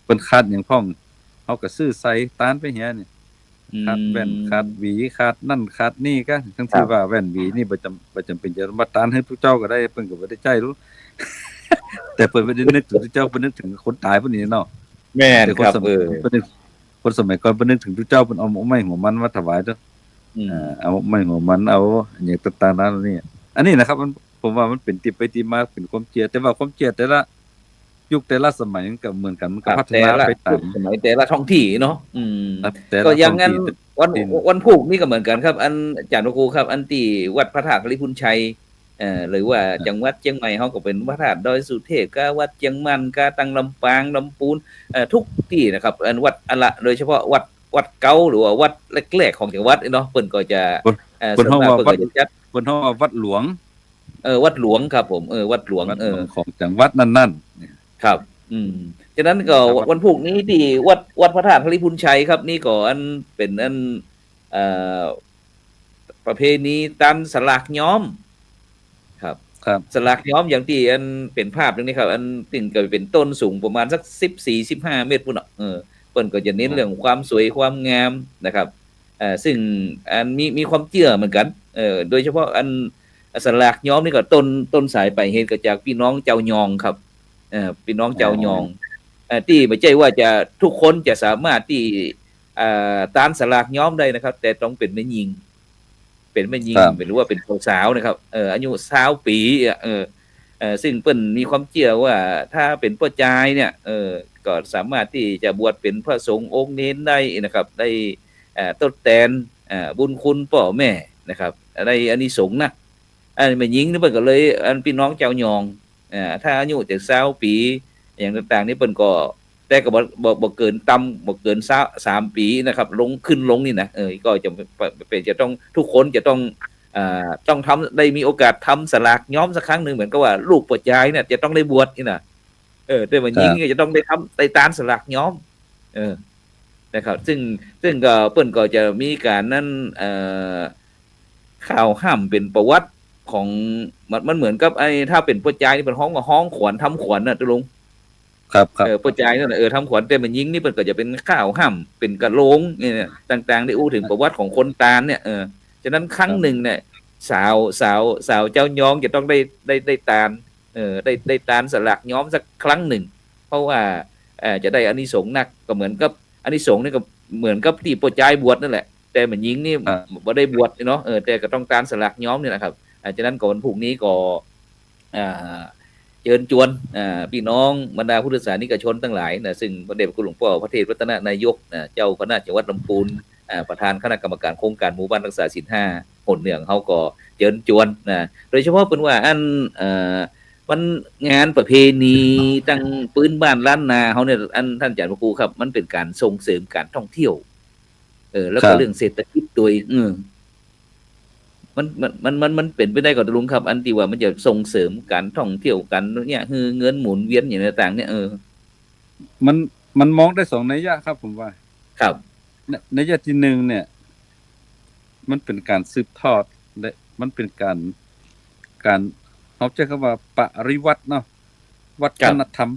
ป็นคาดอย่างพ้องเฮาก็ซื้อใส่ตานไปเฮียนี่คาดแว่นคาดหวีคาดนั่นคาดนี่ก็ทั้งที่ว่าแว่นหวีนี่บ่จำเป็นจะมาตานให้ผู้เจ้าก็ได้เพิ่นก็บ่ได้ใจรู้ แต่เพิ่นบ่ได้นึกถึงผู้เจ้าเพิ่นนึกถึงคนตายพวกนี้เนาะแม่นครับคนสมัยก่อนเพิ่นนึกถึงผู้เจ้าเพิ่นเอาไม้หัวมันมาถวายเด้อเอาไม้หัวมันเอาอย่างต่างๆนั้นนี่อันนี้นะครับผมว่ามันเป็นติไปติมาเป็นความเชื่อแต่ว่าความเชื่อแต่ละยุคแต่ละสมัยมันก็เหมือนกันมันก็พัฒนาไปตามสมัยแต่ละท้องที่เนาะก็อย่างงั้นวันพุธนี่ก็เหมือนกันครับอันอาจารย์ครูครับอันที่วัดพระธาตุลิพุนชัยหรือว่าจังหวัดเชียงใหม่เฮาก็เป็นพระธาตุดอยสุเทพก็วัดเชียงมันก็ตังลำปางลำพูนทุกที่นะครับอันวัดอันละโดยเฉพาะวัดเก่าหรือว่าวัดแรกๆของจังหวัดเนาะเพิ่นก็จะเพิ่นเฮาว่าวัดเพิ่นเฮาว่าวัดหลวงวัดหลวงครับผมวัดหลวงของจังหวัดนั่นๆครับฉะนั้นก็วันพุธนี้ที่วัดพระธาตุลิพุนชัยครับนี่ก็อันเป็นอันประเพณีตันสลากย้อมครับสลากย้อมอย่างที่อันเป็นภาพตรงนี้ครับอันตึงก็เป็นต้นสูงประมาณสัก14-15 เมตรพุ่นเพิ่นก็จะเน้นเรื่องความสวยความงามนะครับซึ่งอันมีความเชื่อเหมือนกันโดยเฉพาะอันสลากย้อมนี่ก็ต้นสายปลายเหตุก็จากพี่น้องเจ้ายองครับพี่น้องเจ้ายองที่ไม่ใช่ว่าจะทุกคนจะสามารถที่ต้านสลากย้อมได้นะครับแต่ต้องเป็นแม่หญิงหรือว่าเป็นสาวนะครับอายุ20 ปีซึ่งเปิ้นมีความเชื่อว่าถ้าเป็นพ่อจายเนี่ยก็สามารถที่จะบวชเป็นพระสงฆ์องค์เน้นได้นะครับได้ทดแทนบุญคุณพ่อแม่นะครับได้อานิสงส์นะแม่หญิงนี่เปิ้นก็เลยอันพี่น้องเจ้ายองถ้าอายุจาก20 ปีอย่างต่างๆนี่เปิ้นก็แต่ก็บ่เกินต่ำบ่เกิน3 ปีนะครับลงขึ้นลงนี่นะก็จะเป็นจะต้องทุกคนจะต้องทำได้มีโอกาสทำสลากย้อมสักครั้งนึงเหมือนกับว่าลูกปัจจัยเนี่ยจะต้องได้บวชนี่นะแต่ว่าหญิงก็จะต้องได้ทำได้ตานสลากย้อมนะครับซึ่งก็เปิ้นก็จะมีการนั้นข่าวห้ามเป็นประวัติของมันเหมือนกับไอ้ถ้าเป็นปัจจัยนี่เป็นห้องขวัญทำขวัญน่ะตุลุงครับปัจจัยนั่นทำขวัญแต่มันยิงนี่เปิ้นก็จะเป็นข้าวห้ำเป็นกระโลงเนี่ยต่างๆได้อู้ถึงประวัติของคนตาลเนี่ยฉะนั้นครั้งหนึ่งเนี่ยสาวเจ้ายองจะต้องได้ตาลได้ตาลสลักย้อมสักครั้งหนึ่งเพราะว่าจะได้อานิสงส์นักก็เหมือนกับอานิสงส์นี่ก็เหมือนกับที่ปัจจัยบวชนั่นแหละแต่มันยิงนี่บ่ได้บวชเนาะแต่ก็ต้องตาลสลักย้อมนี่นะครับฉะนั้นก่อนพรุ่งนี้ก็เชิญชวนพี่น้องบรรดาพุทธศาสนิกชนทั้งหลายนะซึ่งพระเดชพระคุณหลวงพ่อพระเทพรัตนนายกเจ้าคณะจังหวัดลำพูนประธานคณะกรรมการโครงการหมู่บ้านรักษาศีล5หนเนืองเขาก็เชิญชวนโดยเฉพาะเป็นว่าอันมันงานประเพณีตั้งปืนบ้านล้านนาเขาเนี่ยอันท่านอาจารย์พระครูครับมันเป็นการส่งเสริมการท่องเที่ยวแล้วก็เรื่องเศรษฐกิจโดยมันเป็นไปได้ก่อนลุงครับอันที่ว่ามันจะส่งเสริมการท่องเที่ยวกันเนี่ยคือเงินหมุนเวียนอย่างต่างๆเนี่ยมันมองได้2นัยยะครับผมว่าครับนัยยะที่1เนี่ยมันเป็นการสืบทอดและมันเป็นการเขาใช้คำว่าปริวัติเนาะวัฒนธรรม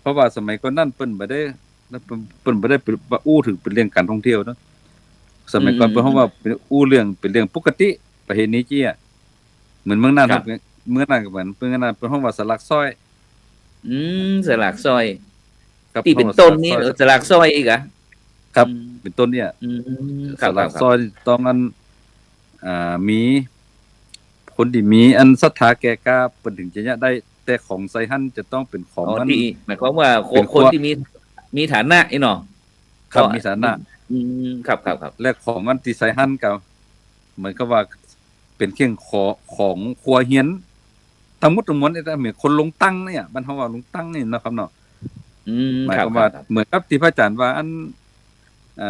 เพราะว่าสมัยก่อนนั้นเปิ้นบ่ได้อู้ถึงเป็นเรื่องการท่องเที่ยวเนาะสมัยก่อนเพิ่นเฮาว่าเป็นอู้เรื่องปกติประเพณีจี้เหมือนเมืองน่านครับเมืองน่านก็เหมือนเมืองน่านเพิ่นเฮาว่าสลักซอยสลักซอยที่เป็นต้นนี้สลักซอยอีกอ่ะครับเป็นต้นเนี่ยสลักซอยต้องมีค คนที่มีอันศรัทธาแก่กล้าเพิ่นถึงจะยะได้แต่ของใส่หั่นจะต้องเป็นของ อ๋อ มัน ที่หมายความว่าค เป็น น คนที่มีฐานะไอ้เนาะ ครับ ก็ มีฐานะ ครับ และของอันที่ใส่หั่นก็เหมือนกับว่าเป็นเครื่องของครัวเฮียนทั้งหมดทั้งมวลนี่ถ้าเหมือนคนลงตั้งเนี่ยบ้านเฮาว่าลงตั้งนี่เนาะครับเนาะ หมาย ครั ค บ วามว่าเหมือนกับที่พระอาจารย์ว่าอัน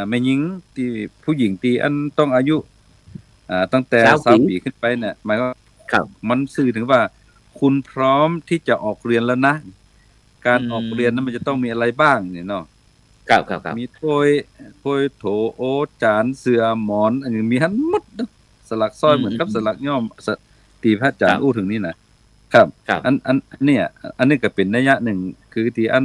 แม่หญิงที่ผู้หญิงที่อันต้องอายุตั้งแต่20ปีขึ้นไปเนี่ยหมายว่า ครับ มันสื่อถึงว่าคุณพร้อมที่จะออกเรียนแล้วนะ การออกเรียนนั้นมันจะต้องมีอะไรบ้างเนี่ยเนาะ ครับ มีถ้วยโถโอจานเสื่อหมอนอันนี้มีทั้งหมดเนาะสลักซอยเหมือนกับสลักย่อมที่พระอาจารย์อู้ถึงนี่นะครับ ครับ อันเนี่ยอันนี้ก็เป็นนัยยะหนึ่งคือที่อัน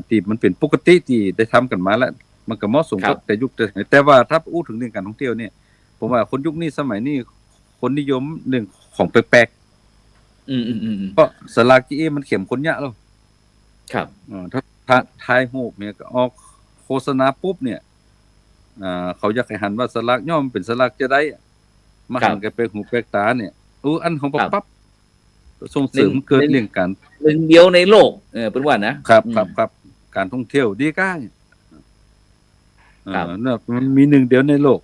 ที่มันเป็นปกติที่ได้ทำกันมาแล้วมันก็เหมาะสม ครั กับบ แต่ยุคแต่ว่าถ้าอู้ถึงเรื่องการท่องเที่ยวเนี่ยผมว่าคนยุคนี้สมัยนี้คนนิยมเรื่องของแปลก ๆเพราะสลากจีมันเข้มข้นยะแล้ว ครับ ถ้าถ่ายรูปเนี่ยก็ออกโฆษณาปุ๊บเนี่ยเขาอยากให้หันว่าสลากย่อมเป็นสลากจะได้มาหันกันไปหูแปลกตาเนี่ยอันของปั๊บส่งเสริมเกิดเรื่องการ หนึ่งเดียวในโลกเป็นว่านะครับ การท่องเที่ยวดีก้า ครับ เนี่ยมันมีหนึ่งเดียวในโลก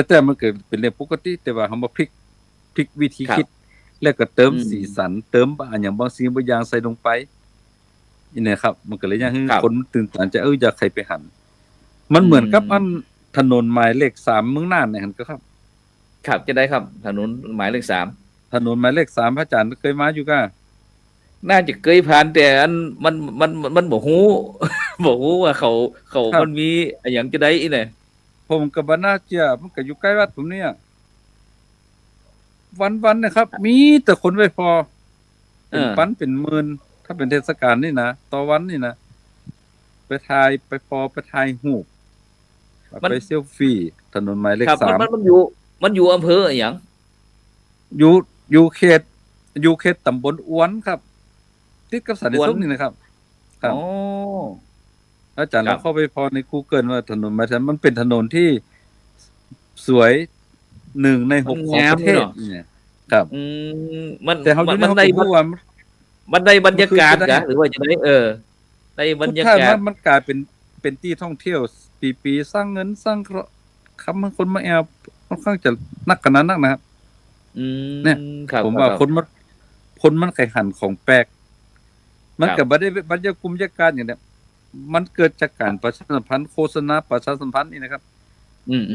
แต่มันเกิดเป็นเรื่องปกติแต่ว่าเฮามาพลิกวิธีคิด แล้วก็เติมสีสันเติมอันอย่างบางสิ่งบางอย่างใส่ลงไปนี่นะครับ มันก็เลยยังให้คนตื่นตาจะอยากใครไปหันมันเหมือนกับอันถนนหมายเลข3เมืองน่านเนี่ยหั่นก็ครับ ครับจะได้ครับถนนหมายเลข3ถนนหมายเลข3พระอาจารย์เคยมาอยู่ก้า น่าจะเคยผ่านแต่อันมันบ่ฮู้ บ่ฮู้ว่าเขามันมีอะหยังจะได้อีเนี่ย ผมก็บ่น่าเชื่อมันก็อยู่ใกล้วัดผมเนี่ยวันๆนะครับ มีแต่คนไปพอเป็นพันเป็นหมื่นถ้าเป็นเทศกาลนี่นะต่อวันนี่นะไปถ่ายไปพอไปถ่ายรูปไปเซลฟี่ถนนหมายเลข ครับ 3 มันอยู่อำเภออะหยัง อยู่เขตตำบลอวนครับติดกับสันติสุขนี่นะครับครับ อ๋อ อาจารย์ ครั เรา บ เข้าไปพอใน Google ว่าถนนหมายถึงมันเป็นถนนที่สวย1ใน6ของประเทศเนี่ยครับ มัน แต่เฮาอยู่ใน มันได้ ฮู้ว่า มันได้บรรยากาศ มันคือ กะหรือว่าจะได้ได้บรรยา สุดท้ กาศ มันกลายเป็นที่ท่องเที่ยวปีๆสร้างเงินสร้างคำให้คนมาแอวค่อนข้างจะนักนะครับ เนี่ย ครับ ผมว่า ครับ คนมันไขหันของแปลก มัน ครับ ก็บ่ได้บรรยากาศอย่างเนี้ยมันเกิดจากการประชาสัมพันธ์โฆษณาประชาสัมพันธ์นี่นะครับ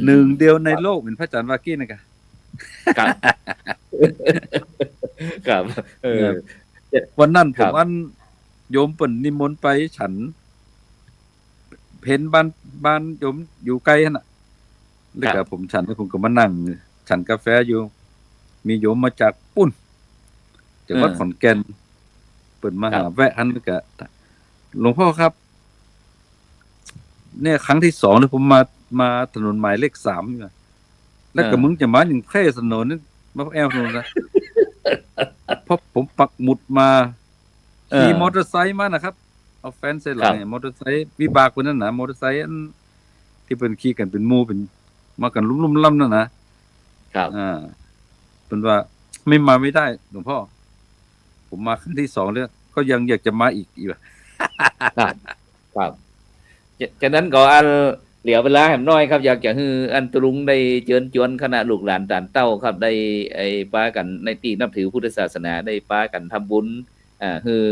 หนึ่งเดียวในโลกเหมือนพระอาจารย์วากี้นะครับ ครับ ครับ วันนั้นผ ครั ม บ อันโยมเปิ่นนิมนต์ไปฉัน เพ็ญบ้านโยมอยู่ไกลหั่นน่ะแล้วก็ผมฉันแล้วผมก็มานั่งฉันกาแฟอยู่ มีโยมมาจากปุ้นจากวัดขอนแก่นเปิ่นมาหาแวะหันแล้วก็หลวงพ่อครับ เนี่ยครั้งที่2ที่ผมมาถนนหมายเลข3อยู่แล้วก็มึงจะมาอย่างแพร่ถนนนี่มาแอวถนนนะ เพราะผมปักหมุดมาขี่มอเตอร์ไซค์มานะครับเอาแฟนใส่หลังมอเตอร์ไซค์วิบากคนนั้นน่ะมอเตอร์ไซค์อันที่เพิ่นขี่กันเป็นหมู่เป็นมากันลุ่มๆล่ำนั่นนะครับ เป็นว่าไม่ได้หลวงพ่อผมมาครั้งที่2แล้วก็ยังอยากจะมาอีกว่ะ ครับฉะนั้นก็อันเหลือเวลาแหมน้อยครับอยากจะให้อันตรุงได้เชิญชวนคณะลูกหลานต่านเต้าครับได้ป้ากันในที่นับถือพุทธศาสนาได้ป้ากันทำบุญคือ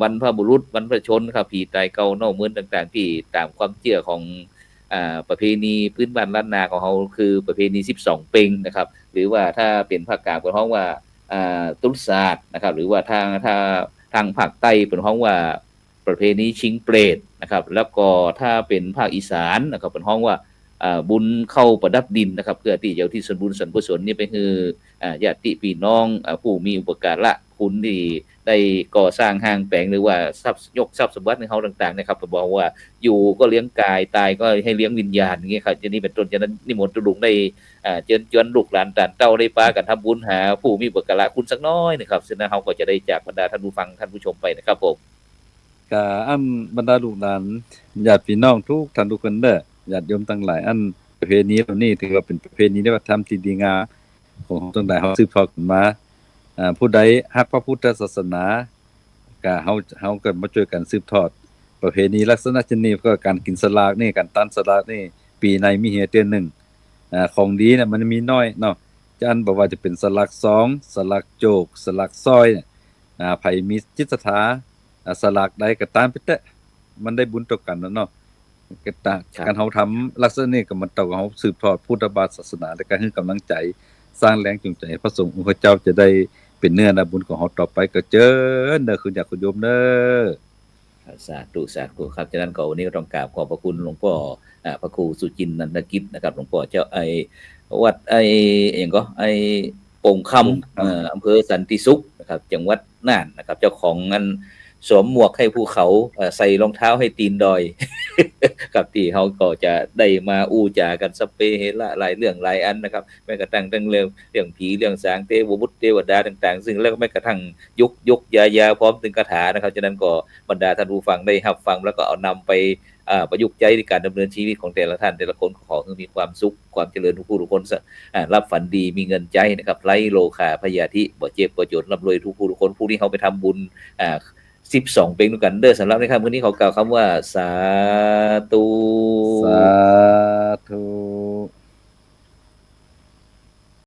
วันพระบุรุษวันพระชนครับผีตายเก่าเนาะเมืองต่างๆที่ตามความเชื่อของประเพณีพื้นบ้านล้านนาของเขาคือประเพณี12เป็งนะครับหรือว่าถ้าเป็นภาคกลางเป็นฮ้องว่าตุลศาสตร์นะครับหรือว่าทางภาคใต้เป็นฮ้องว่าประเพณีชิงเปรตนะครับแล้วก็ถ้าเป็นภาคอีสานนะครับเป็นฮ้องว่าบุญเข้าประดับดินนะครับเพื่อที่จะเอาที่ส่วนบุญส่วนกุศลนี่ไปคือญาติพี่น้องผู้มีอุปการะคุณที่ได้ก่อสร้างห้างแปลงหรือว่าทรัพย์สมบัติในเฮาต่างๆนะครับบอกว่าอยู่ก็เลี้ยงกายตายก็ให้เลี้ยงวิญญาณอย่างเงี้ยครับจะนี่เป็นต้นฉะนั้นนิมนต์ตุลุงได้เชิญชวนลูกหลานต่างเต้าได้ปากันทำบุญหาผู้มีอุปการะคุณสักน้อยนะครับฉะนั้นเฮาก็จะได้จากบรรดาท่านผู้ฟังท่านผู้ชมไปนะครับผมก็อันบรรดาลูกหลานญาติพี่น้องทุกท่านทุกคนเด้อญาติโยมทั้งหลายอันประเพณีเหล่านี้ถือว่าเป็นประเพณีวัฒนธรรมที่ดีงาม ของตั้งแต่เฮาสืบทอดกันมาผู้ใดรักพระพุทธศาสนาก็เฮาก็มาช่วยกันสืบทอดประเพณีลักษณะเช่นนี้ก็การกินสลากนี่การตันสลากนี่ปีในมีเหียเดือนหนึงของดีน่ะมันมีน้อยเนาะจันบ่ว่าจะเป็นสลากซองสลากโจกสลากซอยไผมีจิตศรัทธาสลากใดก็ตามไปเถอะมันได้บุญต่อกันเนาะก็ตาการเฮาทำลักษณะนี้ก็มันต้องเฮาสืบทอดพุทธศาสนาและก็ให้กำลังใจสร้างแรงจูงใจให้พระสงฆ์องค์พระเจ้าจะได้เป็นเนื้อนาบุญของเฮาต่อไปก็เจิญเด้อคุณอยากคุณโยมเด้อ สาธุสาธุครับฉะนั้นก็วันนี้ก็ต้องกราบขอบพระคุณหลวงพ่อพระครูสุจินต์นันทกิจนะครับหลวงพ่อเจ้าวัดหยังก็โป่งคำอำเภอสันติสุขนะครับจังหวัดน่านนะครับเจ้าของอันสวมหมวกให้ภูเขาใส่รองเท้าให้ตีนดอย ครับที่เขาก็จะได้มาอู้จากันสเปเฮละหลายเรื่องหลายอันนะครับแม้กระทั่งเรื่องผีเรื่องสางเทวบุตรเทวดาต่างๆซึ่งแล้วก็แม้กระทั่งยกยาพร้อมถึงคาถานะครับฉะนั้นก็บรรดาท่านผู้ฟังได้รับฟังแล้วก็เอานำไปประยุกต์ใช้ในการดำเนินชีวิตของแต่ละท่านแต่ละคนขอให้มีความสุขความเจริญทุกคนรับฝันดีมีเงินใจนะครับไร้โลคาพยาธิบ่เจ็บบ่จนร่ำรวยทุกคนผู้ที่เขาไปทำบุญ12เป็นด้วยกันเด้อสำหรับในค่ำคืนนี้ขอกล่าวคำว่าสาธุ สา